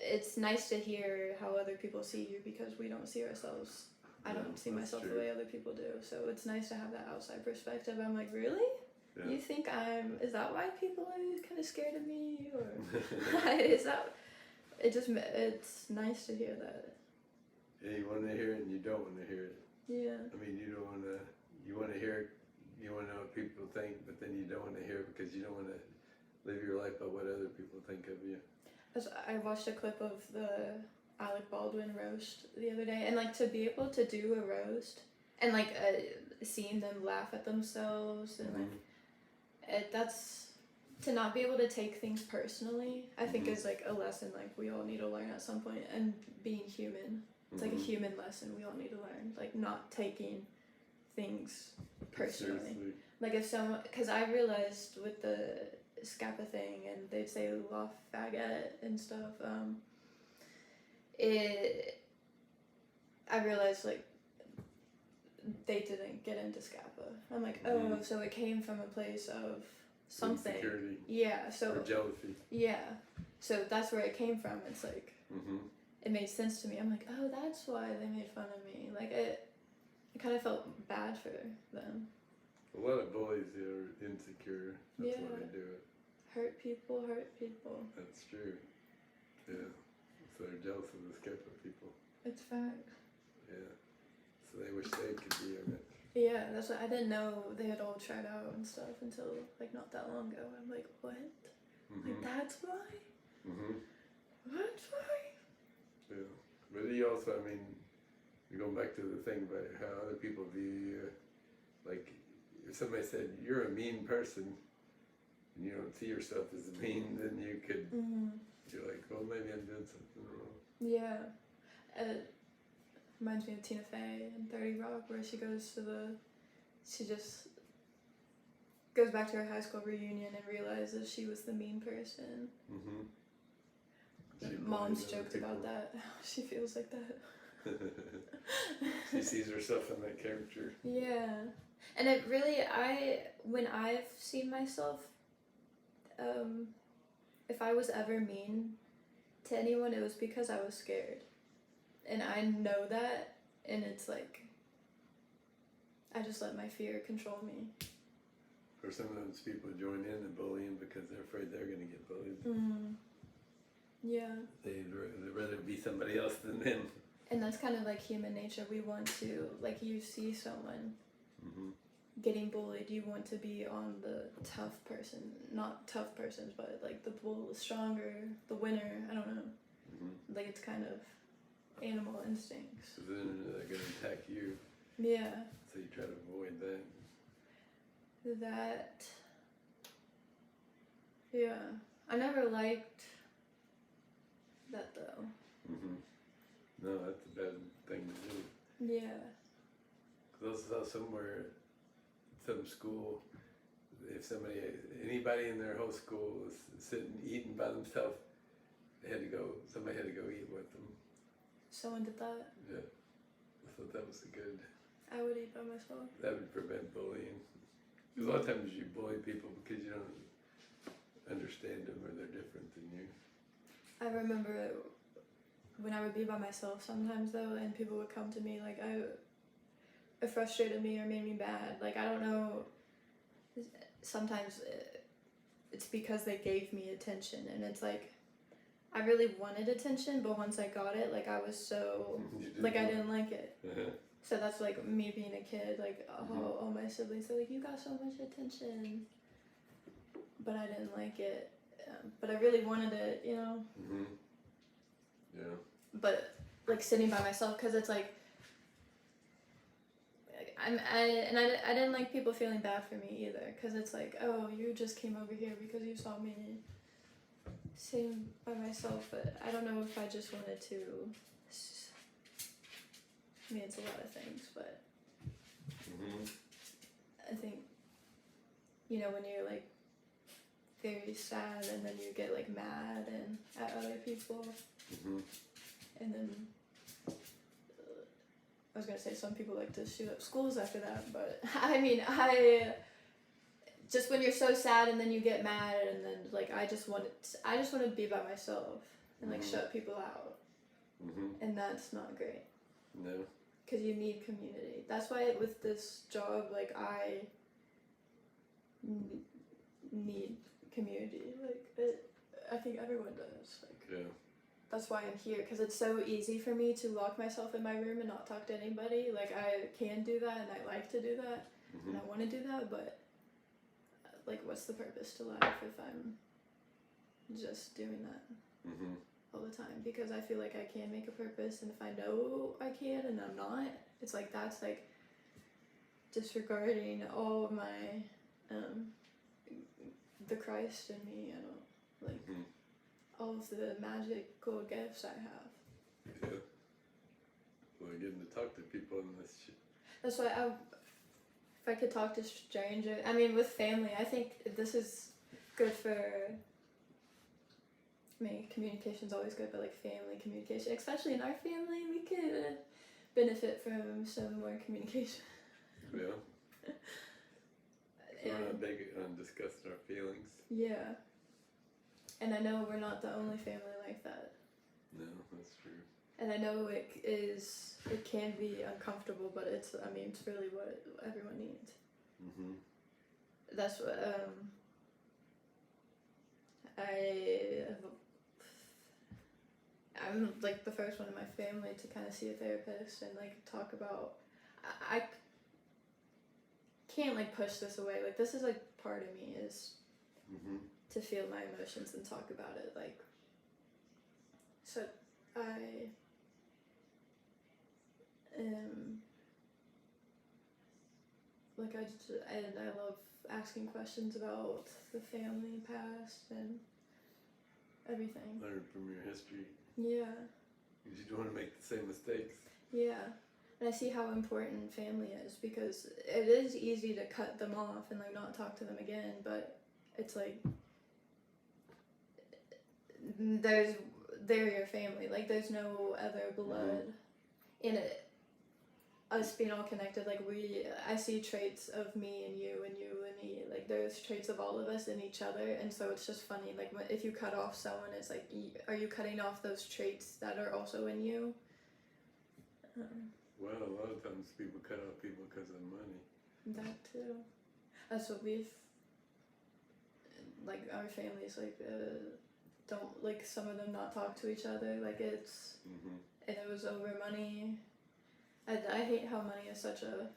it's nice to hear how other people see you, because we don't see ourselves. I don't see myself the way other people do, so it's nice to have that outside perspective. I'm like, really? Yeah. You think is that why people are kind of scared of me, or is that, it's nice to hear that.
Yeah, you want to hear it and you don't want to hear it.
Yeah.
I mean, you want to hear it, you want to know what people think, but then you don't want to hear it because you don't want to live your life by what other people think of you.
I watched a clip of the Alec Baldwin roast the other day, and like, to be able to do a roast and like seeing them laugh at themselves, and like, that's, to not be able to take things personally, I think is like a lesson like we all need to learn at some point, and being human. It's like a human lesson we all need to learn, like not taking things personally. Seriously. Like, if someone, because I realized with the Scapa thing, and they'd say la faggot and stuff, I realized like they didn't get into Scapa. I'm like, oh, so it came from a place of something. Insecurity. Yeah, so.
Or jealousy.
Yeah, so that's where it came from. It's like, it made sense to me. I'm like, oh, that's why they made fun of me. Like it kind of felt bad for them.
A lot of bullies are insecure. That's why
Yeah.
they do it.
Hurt people.
That's true. Yeah. So they're jealous of the skeptic people.
It's fact.
Yeah. So they wish they could be in it.
Yeah, that's what I didn't know they had all tried out and stuff until like not that long ago. I'm like, what? Like that's why? That's why?
Yeah. But you also, I mean, you're going back to the thing about how other people view you. Like, if somebody said, you're a mean person, and you don't see yourself as mean, then you could, you're like, well, maybe I'm doing something wrong.
Yeah. Reminds me of Tina Fey in 30 Rock, where she just goes back to her high school reunion and realizes she was the mean person. Mom's joked about that. She feels like that.
She sees herself in that character.
Yeah. And it really, when I've seen myself, if I was ever mean to anyone, it was because I was scared. And I know that, and it's like, I just let my fear control me.
Or sometimes people join in the bullying because they're afraid they're going to get bullied.
Yeah.
They'd rather be somebody else than them.
And that's kind of like human nature. We want to, like, you see someone getting bullied, you want to be on the tough person. Not tough persons, but like the stronger, the winner, I don't know. Like, it's kind of animal instincts.
So then they're going to attack you.
Yeah.
So you try to avoid that.
Yeah. I never liked that though.
No, that's a bad thing to do.
Yeah.
Because I saw somewhere, some school, if anybody in their whole school was sitting eating by themselves, somebody had to go eat with them.
Someone did that?
Yeah. I thought that was good.
I would eat by myself.
That would prevent bullying. Because a lot of times you bully people because you don't understand them or they're different than you.
I remember when I would be by myself sometimes though, and people would come to me, like, it frustrated me or made me mad. Like, I don't know, sometimes it's because they gave me attention, and it's like, I really wanted attention, but once I got it, like, I was so, like, I didn't like it. So that's like me being a kid, like, all my siblings are like, you got so much attention, but I didn't like it. But I really wanted it, you know?
Yeah.
But like sitting by myself, because it's like, I didn't like people feeling bad for me either, because it's like, oh, you just came over here because you saw me sitting by myself. But I don't know if I just wanted to, I mean, it's a lot of things, but I think, you know, when you're like very sad and then you get like mad and at other people, and then I was gonna say some people like to shoot up schools after that, but I mean, just when you're so sad and then you get mad and then like I just wanted to be by myself and like shut people out, and that's not great.
No.
Because you need community. That's why with this job, like, I need community. Like, I think everyone does. Like,
Yeah.
That's why I'm here, because it's so easy for me to lock myself in my room and not talk to anybody. Like, I can do that, and I like to do that, and I want to do that, but, like, what's the purpose to life if I'm just doing that all the time? Because I feel like I can make a purpose, and if I know I can and I'm not, it's like that's, like, disregarding all of my, the Christ in me, I don't, like, all of the magical gifts I have.
Yeah. Well, getting to talk to people in this shit.
That's why if I could talk to strangers, I mean, with family, I think this is good for, I mean, communication's always good, but like family communication, especially in our family, we could benefit from some more communication.
Yeah. We're not big on discussing our feelings.
Yeah. And I know we're not the only family like that.
No, that's true.
And I know it can be uncomfortable, but it's really what everyone needs.
Mm-hmm.
That's what I'm like the first one in my family to kind of see a therapist and like talk about. I can't like push this away. Like this is like part of me is
Mm-hmm.
to feel my emotions and talk about it. Like so, I like I love asking questions about the family past and everything.
Learn from your history.
Yeah.
Because you don't want to make the same mistakes.
Yeah. And I see how important family is because it is easy to cut them off and like not talk to them again, but it's like they're your family. Like there's no other blood in it. Us being all connected, like I see traits of me and you and me, like there's traits of all of us in each other, and so it's just funny, like if you cut off someone, it's like, are you cutting off those traits that are also in you?
Well, a lot of times people cut off people because of money.
That too. That's what we've, like our families, like don't, like some of them not talk to each other, like it's,
Mm-hmm.
and it was over money. I hate how money is such a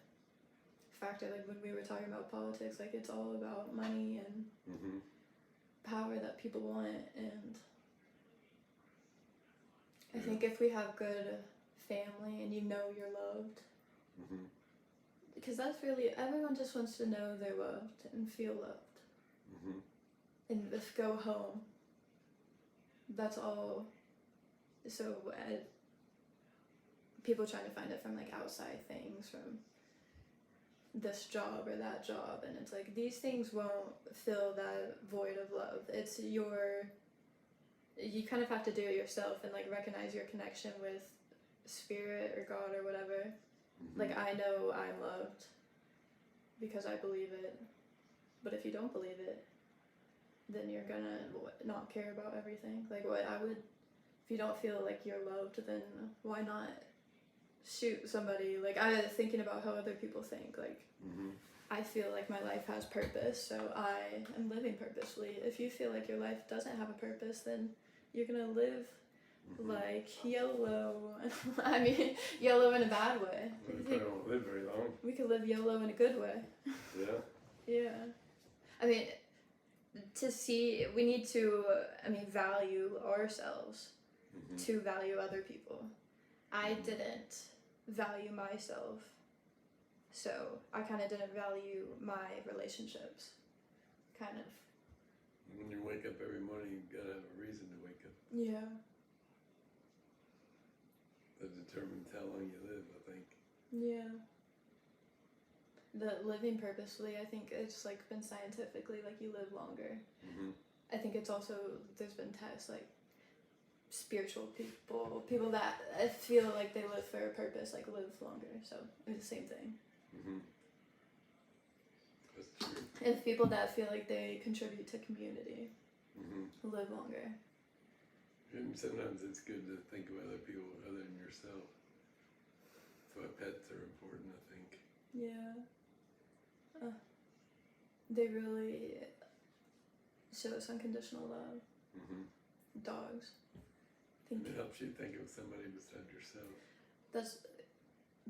factor, like when we were talking about politics, like it's all about money and
Mm-hmm.
power that people want, and I
Yeah.
think if we have good family and you know you're loved,
Mm-hmm.
because that's really, everyone just wants to know they're loved and feel loved,
Mm-hmm.
and just go home. That's all. So people trying to find it from like outside things, from this job or that job, and it's like these things won't fill that void of love. It's you kind of have to do it yourself and like recognize your connection with spirit or God or whatever.
Mm-hmm.
Like I know I'm loved because I believe it, but if you don't believe it, then you're gonna not care about everything. Like what I would, if you don't feel like you're loved, then why not shoot somebody? Like I was thinking about how other people think. Like
Mm-hmm.
I feel like my life has purpose, so I am living purposefully. If you feel like your life doesn't have a purpose, then you're gonna live
Mm-hmm.
like YOLO. I mean, YOLO in a bad way.
Well, you probably won't live very long.
We could live YOLO in a good way.
Yeah.
Yeah. I mean, we need to, value ourselves
Mm-hmm.
to value other people. I didn't value myself, so I kind of didn't value my relationships. Kind of.
When you wake up every morning, you gotta have a reason to wake up.
Yeah.
That determines how long you live, I think.
Yeah. The living purposefully, I think it's like been scientifically, like you live longer.
Mm-hmm.
I think it's also, there's been tests like spiritual people that I feel like they live for a purpose, like live longer. So it's the same thing.
Mm-hmm. That's true.
And people that feel like they contribute to community
Mm-hmm.
live longer.
And sometimes it's good to think of other people other than yourself. That's why pets are important, I think.
Yeah. They really show us unconditional love.
Mm-hmm.
Dogs.
And it helps you think of somebody beside yourself.
That's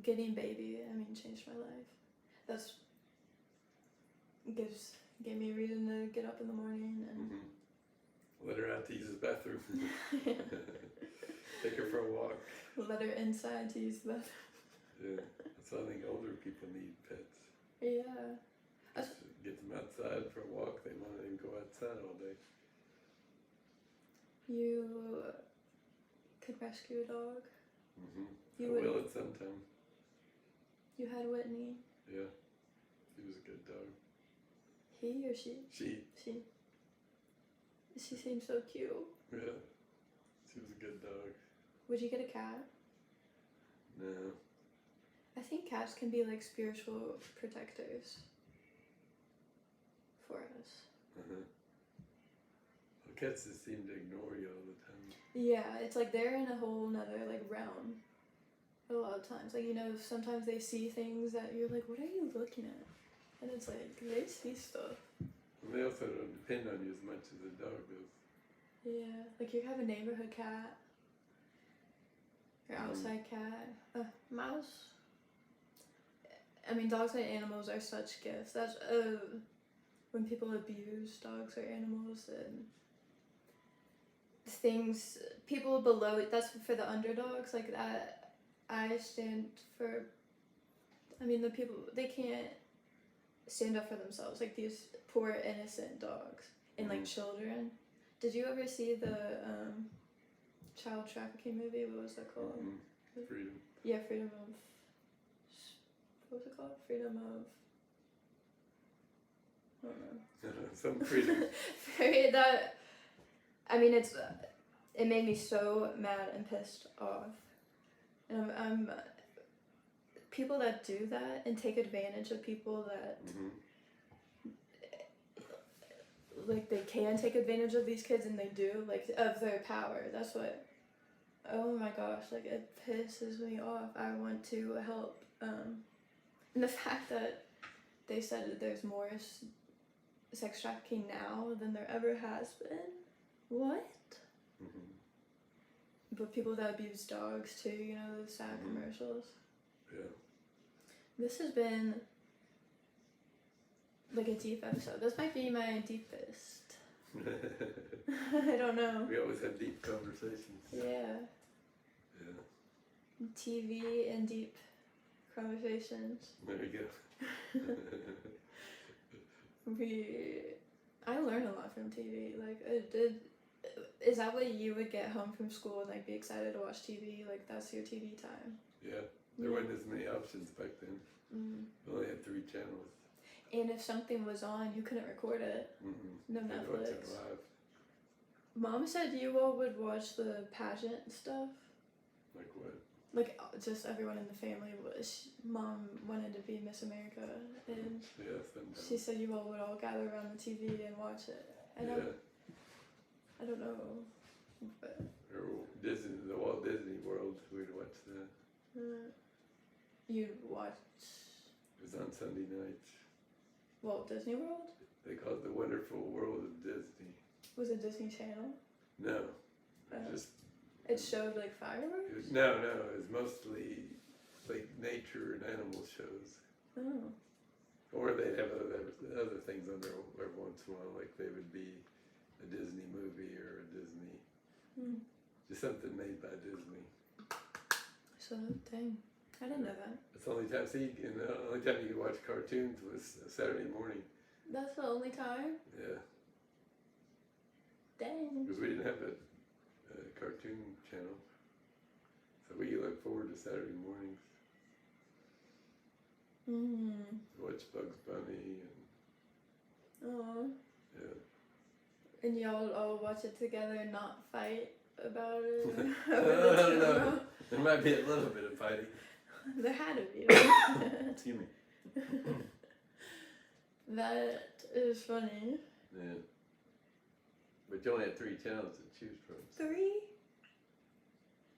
getting baby, changed my life. That's gave me a reason to get up in the morning and
Mm-hmm. Let her out to use the bathroom. Take her for a walk.
let her inside to use the bathroom.
Yeah. That's why I think older people need pets.
Yeah.
Just get them outside for a walk. They want to go outside all day.
You could rescue a dog.
Mm-hmm.
You
I
would.
will at some time.
You had Whitney.
Yeah. She was a good dog.
He or she?
She.
She seems so cute.
Yeah. She was a good dog.
Would you get a cat?
No.
I think cats can be like spiritual protectors for us.
Uh-huh. Well, cats just seem to ignore you all the time.
Yeah, it's like they're in a whole nother like realm. A lot of times, like sometimes they see things that you're like, what are you looking at? And it's like they see stuff.
And they also don't depend on you as much as a dog does.
Yeah, like you have a neighborhood cat, your outside cat, a mouse. I mean, dogs and animals are such gifts. That's when people abuse dogs or animals and things, people below. That's for the underdogs. Like that, I stand for. I mean, the people they can't stand up for themselves. Like these poor innocent dogs and like children. Did you ever see the child trafficking movie? What was that called?
Freedom.
Yeah, freedom of. What was it called? Freedom of. I don't know.
Some freedom.
That. I mean, it made me so mad and pissed off. And I'm people that do that and take advantage of people that. Like they can take advantage of these kids and they do, like of their power. That's what, oh my gosh, like it pisses me off. I want to help. And the fact that they said that there's more sex trafficking now than there ever has been. What? But people that abuse dogs too, those sad commercials.
Yeah.
This has been like a deep episode. This might be my deepest. I don't know.
We always have deep conversations.
Yeah.
Yeah.
TV and deep conversations.
There you go.
I learned a lot from TV. Like, it did. Is that what you would get home from school and like be excited to watch TV? Like, that's your TV time.
Yeah. There weren't as many options back then. We only had 3 channels.
And if something was on, you couldn't record it. No
I'd watch it
Netflix.
live.
Mom said you all would watch the pageant stuff.
Like what?
Like just everyone in the family Mom wanted to be Miss America, and
Yeah, sometimes.
she said you all would all gather around the TV and watch it. And
Yeah.
I don't know, but
Or Disney, the Walt Disney World, we'd watch that.
you'd watch
It was on Sunday nights.
Walt Disney World?
They called it the Wonderful World of Disney.
Was it Disney Channel?
No.
Oh.
Just
It showed like fireworks?
no, it was mostly like nature and animal shows.
Oh.
Or they'd have other things on there every once in a while, like they would be a Disney movie or a Disney, just something made by Disney.
So, dang. I didn't know that.
It's the only time, the only time you could watch cartoons was Saturday morning.
That's the only time?
Yeah.
Dang.
Because we didn't have a cartoon channel. So we look forward to Saturday mornings. Watch Bugs Bunny and
Oh.
yeah.
And y'all all watch it together and not fight about it?
I don't know. There might be a little bit of fighting.
There had to be.
Excuse me.
That is funny.
Yeah. But you only had 3 channels to choose from.
3?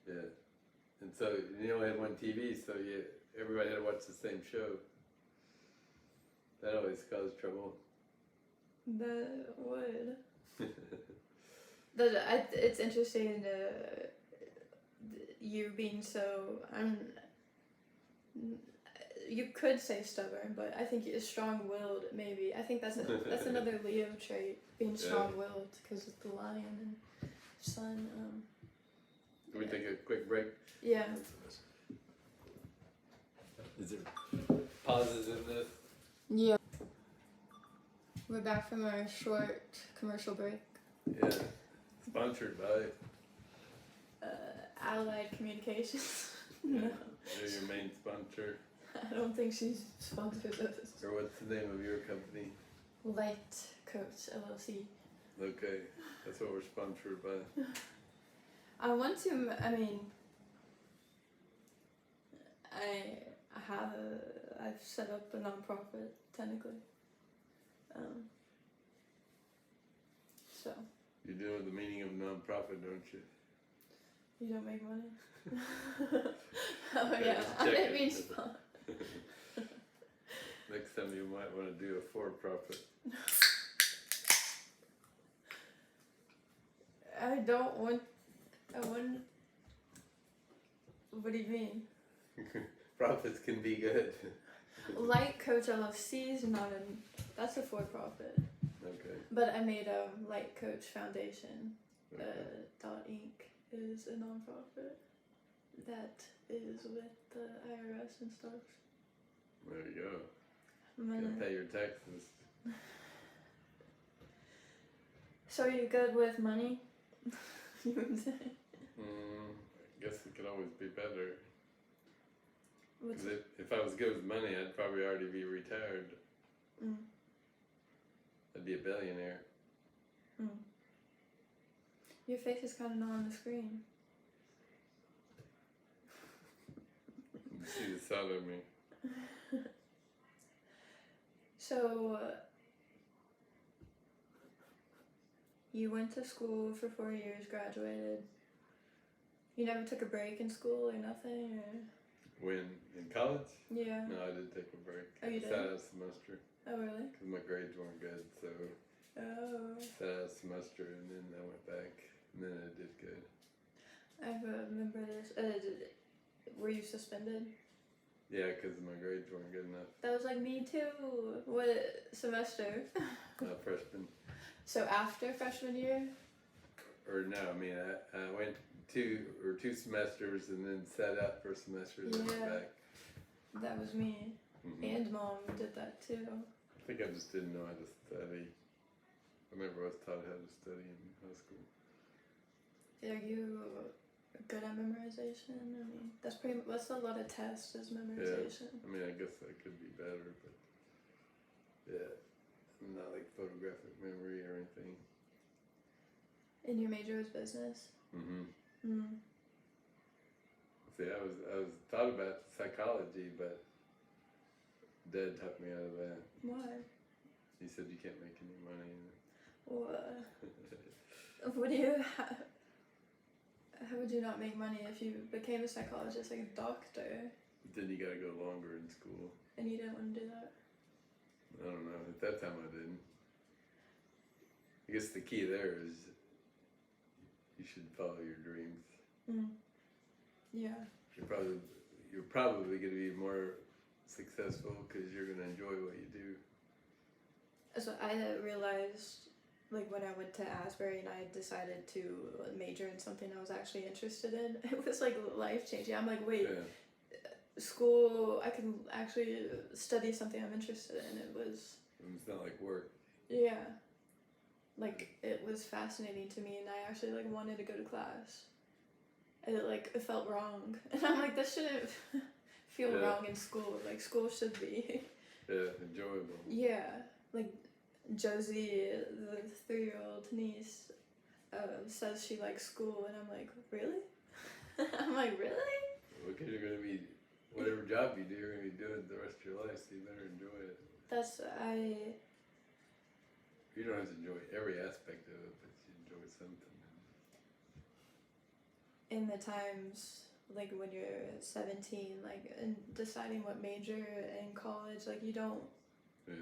Yeah. And so you only had one TV, so everybody had to watch the same show. That always caused trouble.
That would. It's interesting you being so. You could say stubborn, but I think you're strong-willed. Maybe I think that's another Leo trait, being strong-willed, because of the lion and sun.
Can we take a quick break?
Yeah.
Is there pauses in this?
Yeah. We're back from our short commercial break.
Yeah. Sponsored by.
Allied Communications.
Yeah.
No,
They're your main sponsor.
I don't think she's sponsored us.
Or what's the name of your company?
Light Coach LLC.
Okay, that's what we're sponsored by.
I want to. I mean, I've set up a nonprofit technically. So.
You know the meaning of nonprofit, don't you?
You don't make money? Oh
Yeah,
yeah,
just
I
check
didn't
it.
mean spot.
Next time you might want to do a for-profit.
I wouldn't. What do you mean?
Profits can be good.
Light Coach LLC is not that's a for-profit.
Okay.
But I made a Light Coach Foundation.
Okay.
.Inc. is a non-profit that is with the IRS and stuff.
There you go.
I'm
Gotta
gonna-
pay your taxes.
So are you good with money? You would say.
I guess it could always be better.
What's
'Cause if I was good with money, I'd probably already be retired.
mm.
I'd be a billionaire.
Mm. Your face is kind of not on the screen.
You see the side of me.
So you went to school for 4 years, graduated. You never took a break in school or nothing, or
When in college?
yeah.
No, I did take a break.
Oh, you
I
did?
sat out a semester
Oh really?
because my grades weren't good. So
Oh.
sat out a semester and then I went back and then I did good.
I remember this. Were you suspended?
Yeah, because my grades weren't good enough.
That was like me too. What semester?
Freshman.
So after freshman year?
Or no, I mean I went two semesters and then sat out for a semester and then went
Yeah.
back.
That was me.
Mhm.
And mom did that too.
I think I just didn't know how to study. I never was taught how to study in high school.
Are you good at memorization? I mean, that's a lot of tests is memorization.
I mean, I guess I could be better, but yeah, I'm not like photographic memory or anything.
And your major was business?
Mm-hmm.
Mm.
See, I was thought about psychology, but Dad talked me out of that.
Why?
He said you can't make any money in it.
What do you how would you not make money if you became a psychologist, like a doctor,
Then you gotta go longer in school.
and you didn't want to do that?
I don't know. At that time, I didn't. I guess the key there is you should follow your dreams.
Mm. Yeah.
You're probably going to be more successful because you're going to enjoy what you do.
So I realized, like when I went to Asbury and I decided to major in something I was actually interested in, it was like life changing. I'm like, wait,
Yeah.
school, I can actually study something I'm interested in. It was,
It's not like work.
yeah, like it was fascinating to me, and I actually like wanted to go to class. And it felt wrong, and I'm like, this shouldn't feel
Yeah.
wrong in school. Like school should be.
Yeah, enjoyable.
Yeah, like Josie, the 3-year-old niece, says she likes school, and I'm like, really? I'm like, really?
Because you're going to be, whatever job you do, you're going to be doing it the rest of your life, so you better enjoy it. You don't have to enjoy every aspect of it, but you enjoy something.
In the times, like when you're 17, like, and deciding what major in college, like you don't,
Yeah.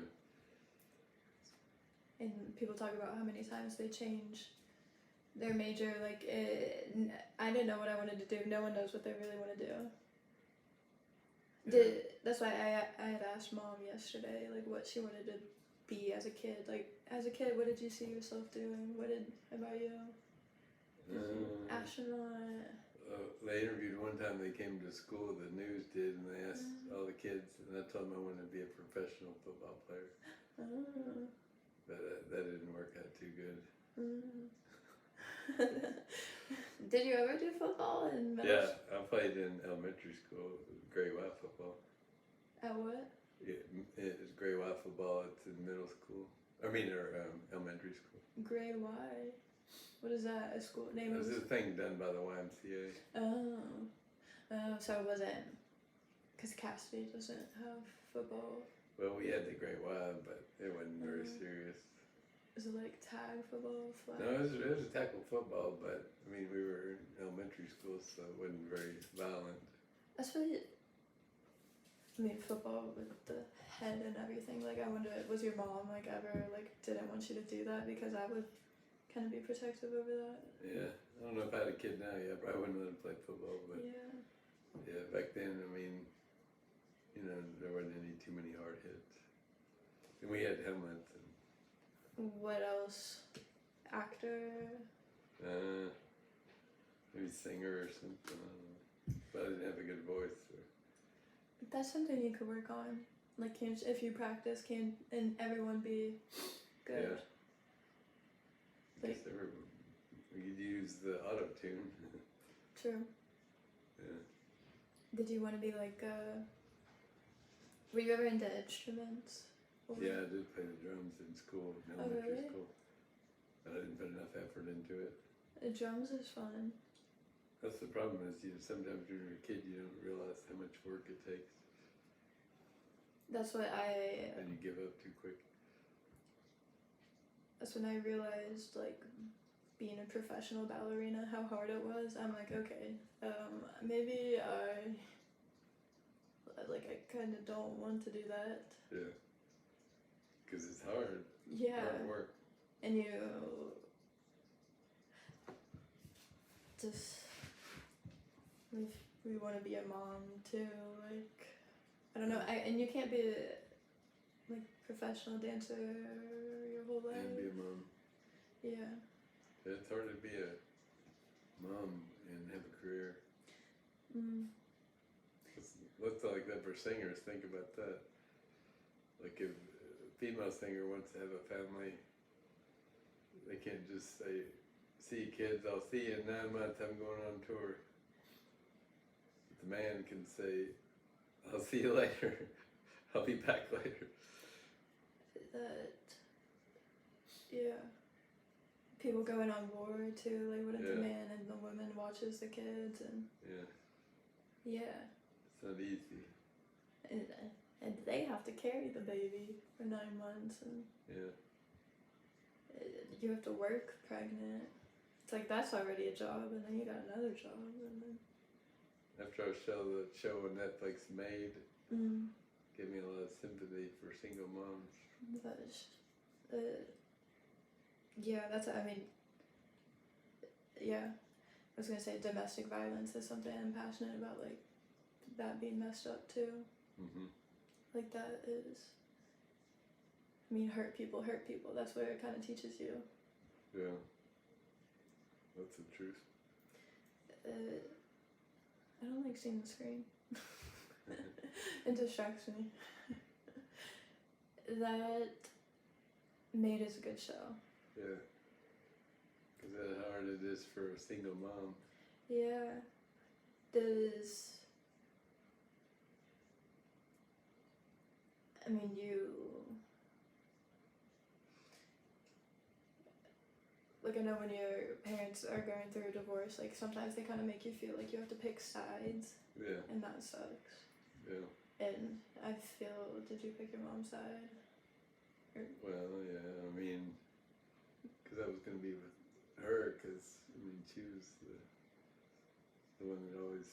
and people talk about how many times they change their major, like, I didn't know what I wanted to do. No one knows what they really want to do.
Yeah.
That's why I had asked mom yesterday, like, what she wanted to be as a kid. Like, as a kid, what did you see yourself doing? How about you? Astronaut.
They interviewed one time, they came to school, the news did, and they asked all the kids, and I told them I wanted to be a professional football player.
Oh.
But that didn't work out too good.
Did you ever do football in middle
Yeah, I played in elementary school, grade Y football.
At what?
It was grade Y football, it's in middle school. Elementary school.
Gray Y. What is that? A school name?
It was a thing done by the YMCA.
Oh. So it wasn't, because Cassidy doesn't have football.
Well, we had the grade Y, but it wasn't very serious.
is it like tag football, flag?
No, it was a tackle football, but I mean, we were in elementary school, so it wasn't very violent.
That's really, I mean, football with the head and everything. Like, I wonder, was your mom like ever like didn't want you to do that, because I would kind of be protective over that.
Yeah, I don't know if I had a kid now. Yeah, I probably wouldn't let him play football, but
Yeah.
yeah, back then, I mean, you know, there wasn't too many hard hits, and we had helmets and.
What else? Actor.
Maybe singer or something. I don't know. But I didn't have a good voice. So.
That's something you could work on. Like, if you practice, can and everyone be good?
Yeah. I guess we could use the auto tune.
True.
Yeah.
Did you want to be like? Were you ever into instruments? Or-
Yeah, I did play the drums in school, in elementary
really?
school. But I didn't put enough effort into it.
The drums is fun.
That's the problem is sometimes when you're a kid you don't realize how much work it takes.
That's what
And you give up too quick.
That's when I realized, like, being a professional ballerina, how hard it was. I'm like, okay, maybe I kind of don't want to do that.
Yeah. Because it's hard.
Yeah.
Hard work.
And you just, if we want to be a mom too, like, I don't know, and you can't be a, like, professional dancer your whole life.
And be a mom.
Yeah.
It's hard to be a mom and have a career. Let's like that for singers, think about that. Like if a female singer wants to have a family, they can't just say, see you kids, I'll see you in 9 months, I'm going on tour. But the man can say, I'll see you later, I'll be back later.
Yeah. People going on war too, like what if the
Yeah.
man and the woman watches the kids and yeah.
It's not easy.
And they have to carry the baby for 9 months and you have to work pregnant. It's like that's already a job and then you got another job and then
After I saw the show on Netflix Made, gave me a lot of sympathy for single moms.
that is, yeah, that's, I mean, yeah, I was gonna say domestic violence is something I'm passionate about, like, that being messed up too. Like that is, I mean, hurt people, that's where it kind of teaches you.
Yeah, that's the truth.
I don't like seeing the screen. It distracts me. That Made is a good show.
Yeah, because how hard it is for a single mom.
Yeah. I mean, like, I know when your parents are going through a divorce, like, sometimes they kind of make you feel like you have to pick sides.
Yeah.
And that sucks.
Yeah.
And I feel, did you pick your mom's side?
Well, yeah, I mean, because I was going to be with her, because, I mean, she was the one that always,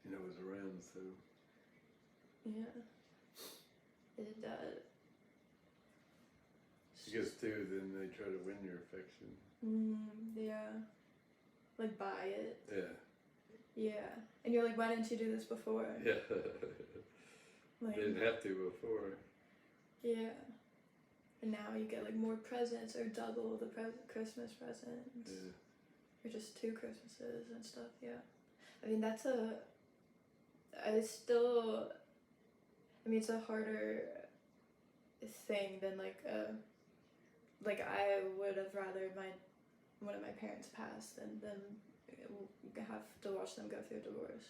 was around, so.
Yeah.
I guess, too, then they try to win your affection.
Yeah. Like, buy it.
Yeah.
Yeah. And you're like, why didn't you do this before?
Yeah.
Like,
Didn't have to before.
yeah. And now you get, like, more presents or double the Christmas presents.
Yeah.
Or just 2 Christmases and stuff, yeah. I mean, it's a harder thing than, like I would have rather one of my parents passed and then have to watch them go through a divorce.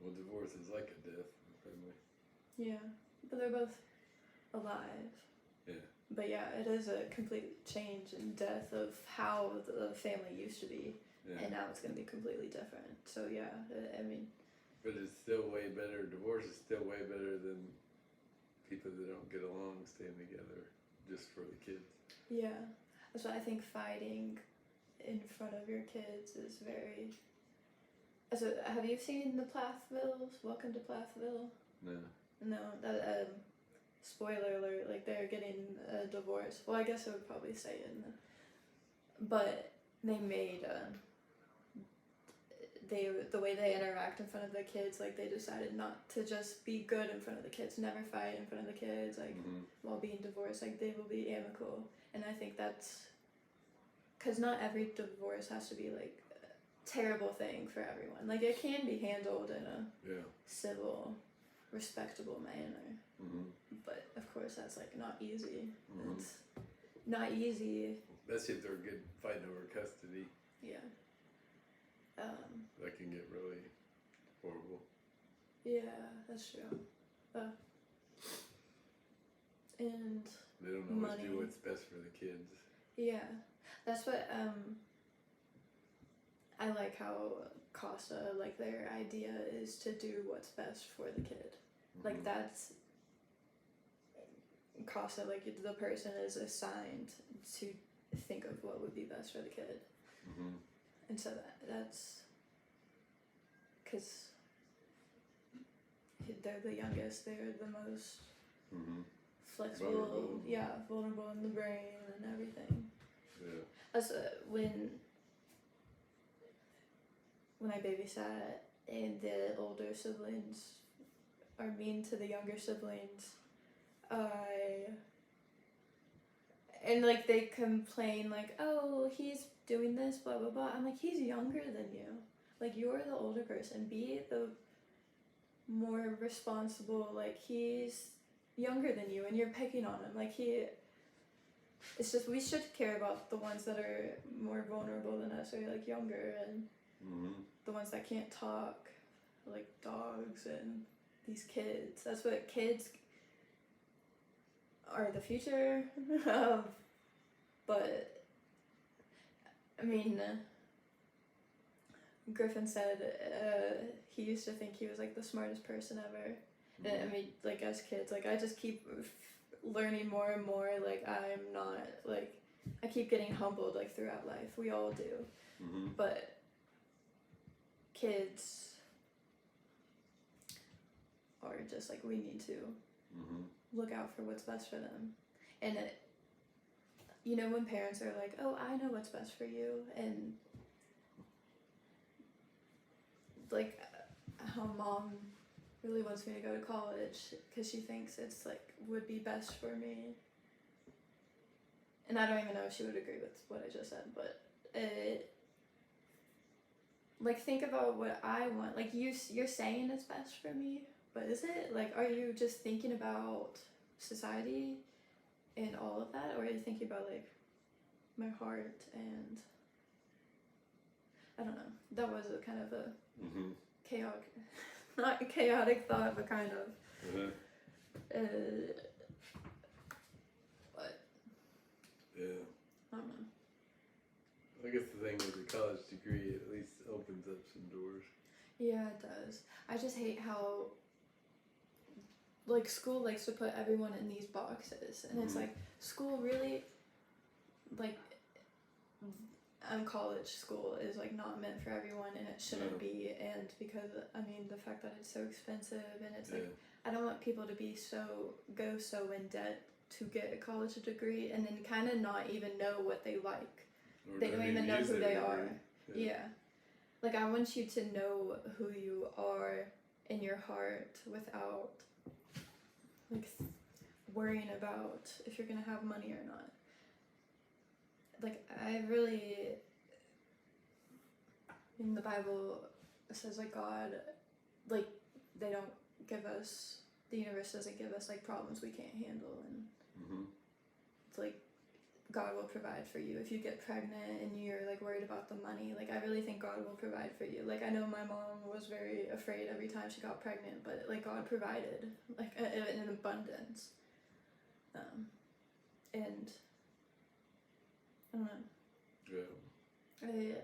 Well, divorce is like a death in the family.
Yeah, but they're both alive.
Yeah.
But yeah, it is a complete change in death of how the family used to be, and now it's going to be completely different. So yeah, I mean.
But it's still way better. Divorce is still way better than people that don't get along staying together. just for the kids.
Yeah, that's why I think fighting in front of your kids is very. So, have you seen the Plathvilles? Welcome to Plathville.
No.
No, that spoiler alert. Like they're getting a divorce. Well, I guess I would probably say it. But they made the way they interact in front of the kids, like they decided not to just be good in front of the kids, never fight in front of the kids, like while being divorced, like they will be amicable. And I think that's because not every divorce has to be like a terrible thing for everyone. Like it can be handled in a civil, respectable manner. But of course that's like not easy. It's not easy.
Especially if they're good fighting over custody.
Yeah.
That can get really horrible.
Yeah, that's true. And
They don't always
money.
do what's best for the kids.
Yeah, that's what I like how Casa, like their idea is to do what's best for the kid. Like that's Casa, like the person is assigned to think of what would be best for the kid. And so that's because they're the youngest, they're the most flexible, vulnerable in the brain and everything.
Yeah.
That's when I babysat and the older siblings are mean to the younger siblings, and like they complain like, oh, he's doing this, blah blah blah. I'm like, he's younger than you. Like you're the older person. Be the more responsible. Like he's younger than you, and you're picking on him. Like it's just we should care about the ones that are more vulnerable than us, or like younger, and the ones that can't talk, like dogs and these kids. That's what kids are the future of. But I mean, Griffin said he used to think he was like the smartest person ever. And I mean, like as kids, like I just keep learning more and more. Like I'm not like I keep getting humbled like throughout life. We all do. But kids are just like we need to look out for what's best for them. And you know when parents are like, oh, I know what's best for you, and like how mom really wants me to go to college because she thinks it's like would be best for me, and I don't even know if she would agree with what I just said, but like think about what I want. Like you're saying it's best for me, but is it? Like are you just thinking about society and all of that, or are you thinking about like my heart? And I don't know, that was a kind of a chaotic, not a chaotic thought, but kind of but
yeah,
I don't know.
I guess the thing with the college degree at least opens up some doors.
Yeah, it does. I just hate how like school likes to put everyone in these boxes, and it's like school really like college school is like not meant for everyone, and it shouldn't be. And because I mean the fact that it's so expensive, and it's like I don't want people to go so in debt to get a college degree and then kind of not even know what they like.
Or
they don't even know who they are.
Yeah.
Like I want you to know who you are in your heart without like worrying about if you're gonna have money or not. Like I really, in the Bible it says like God, like they don't give us, the universe doesn't give us like problems we can't handle, and it's like God will provide for you. If you get pregnant and you're like worried about the money, like I really think God will provide for you. Like I know my mom was very afraid every time she got pregnant, but like God provided like in abundance. And I don't know.
Yeah.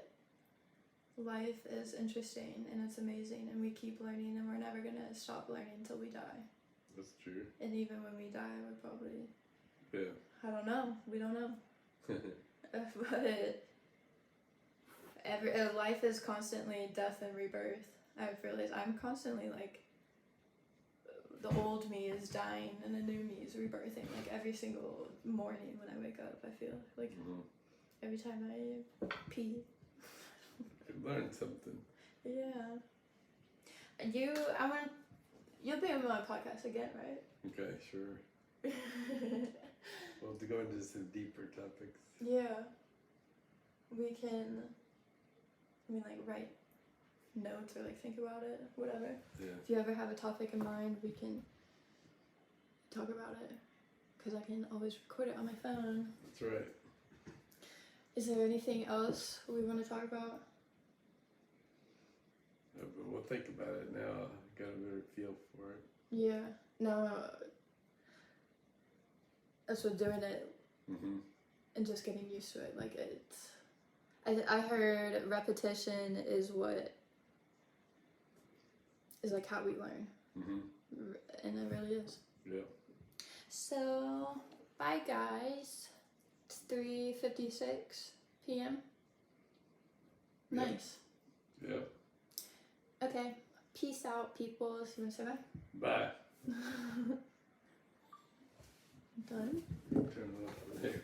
Life is interesting and it's amazing, and we keep learning, and we're never gonna stop learning until we die.
That's true.
And even when we die, we're probably
Yeah.
I don't know. We don't know. But life is constantly death and rebirth. I've realized I'm constantly like, the old me is dying and the new me is rebirthing. Like every single morning when I wake up, I feel like every time I pee.
You learned something.
Yeah. And you'll be on my podcast again, right?
Okay, sure. We'll have to go into some deeper topics.
Yeah. We can, like write notes or like think about it, whatever.
Yeah.
If you ever have a topic in mind, we can talk about it. Because I can always record it on my phone.
That's right.
Is there anything else we want to talk about?
But we'll think about it now. Got a better feel for it.
Yeah. No. That's what doing it and just getting used to it. Like it's. I heard repetition is what is like how we learn. And it really is.
Yeah.
So, bye guys. It's 3:56 p.m.
Yeah.
Nice.
Yeah.
Okay. Peace out, people. You want to say bye?
Bye.
Done?
Turn it off there.